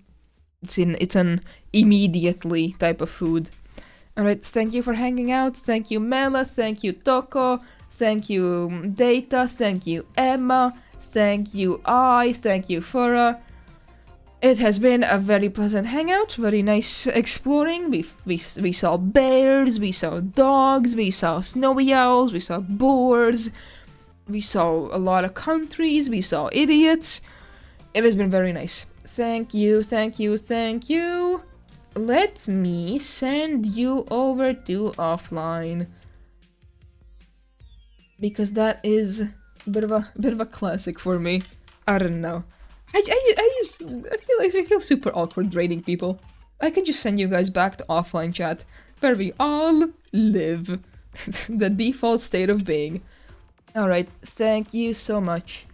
S1: It's an immediately type of food. Alright, thank you for hanging out. Thank you, Mela. Thank you, Toko. Thank you, Data. Thank you, Emma. Thank you, Thank you, Fura. It has been a very pleasant hangout, very nice exploring. We saw bears, we saw dogs, we saw snowy owls, we saw boars, we saw a lot of countries, we saw idiots. It has been very nice. Thank you, thank you, thank you. Let me send you over to offline. Because that is a bit of a classic for me. I don't know. I feel super awkward raiding people. I can just send you guys back to offline chat, where we all live. The default state of being. Alright, thank you so much.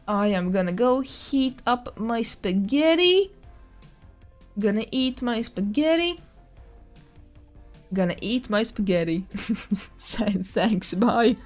S1: I am gonna go heat up my spaghetti. Gonna eat my spaghetti. Thanks, bye.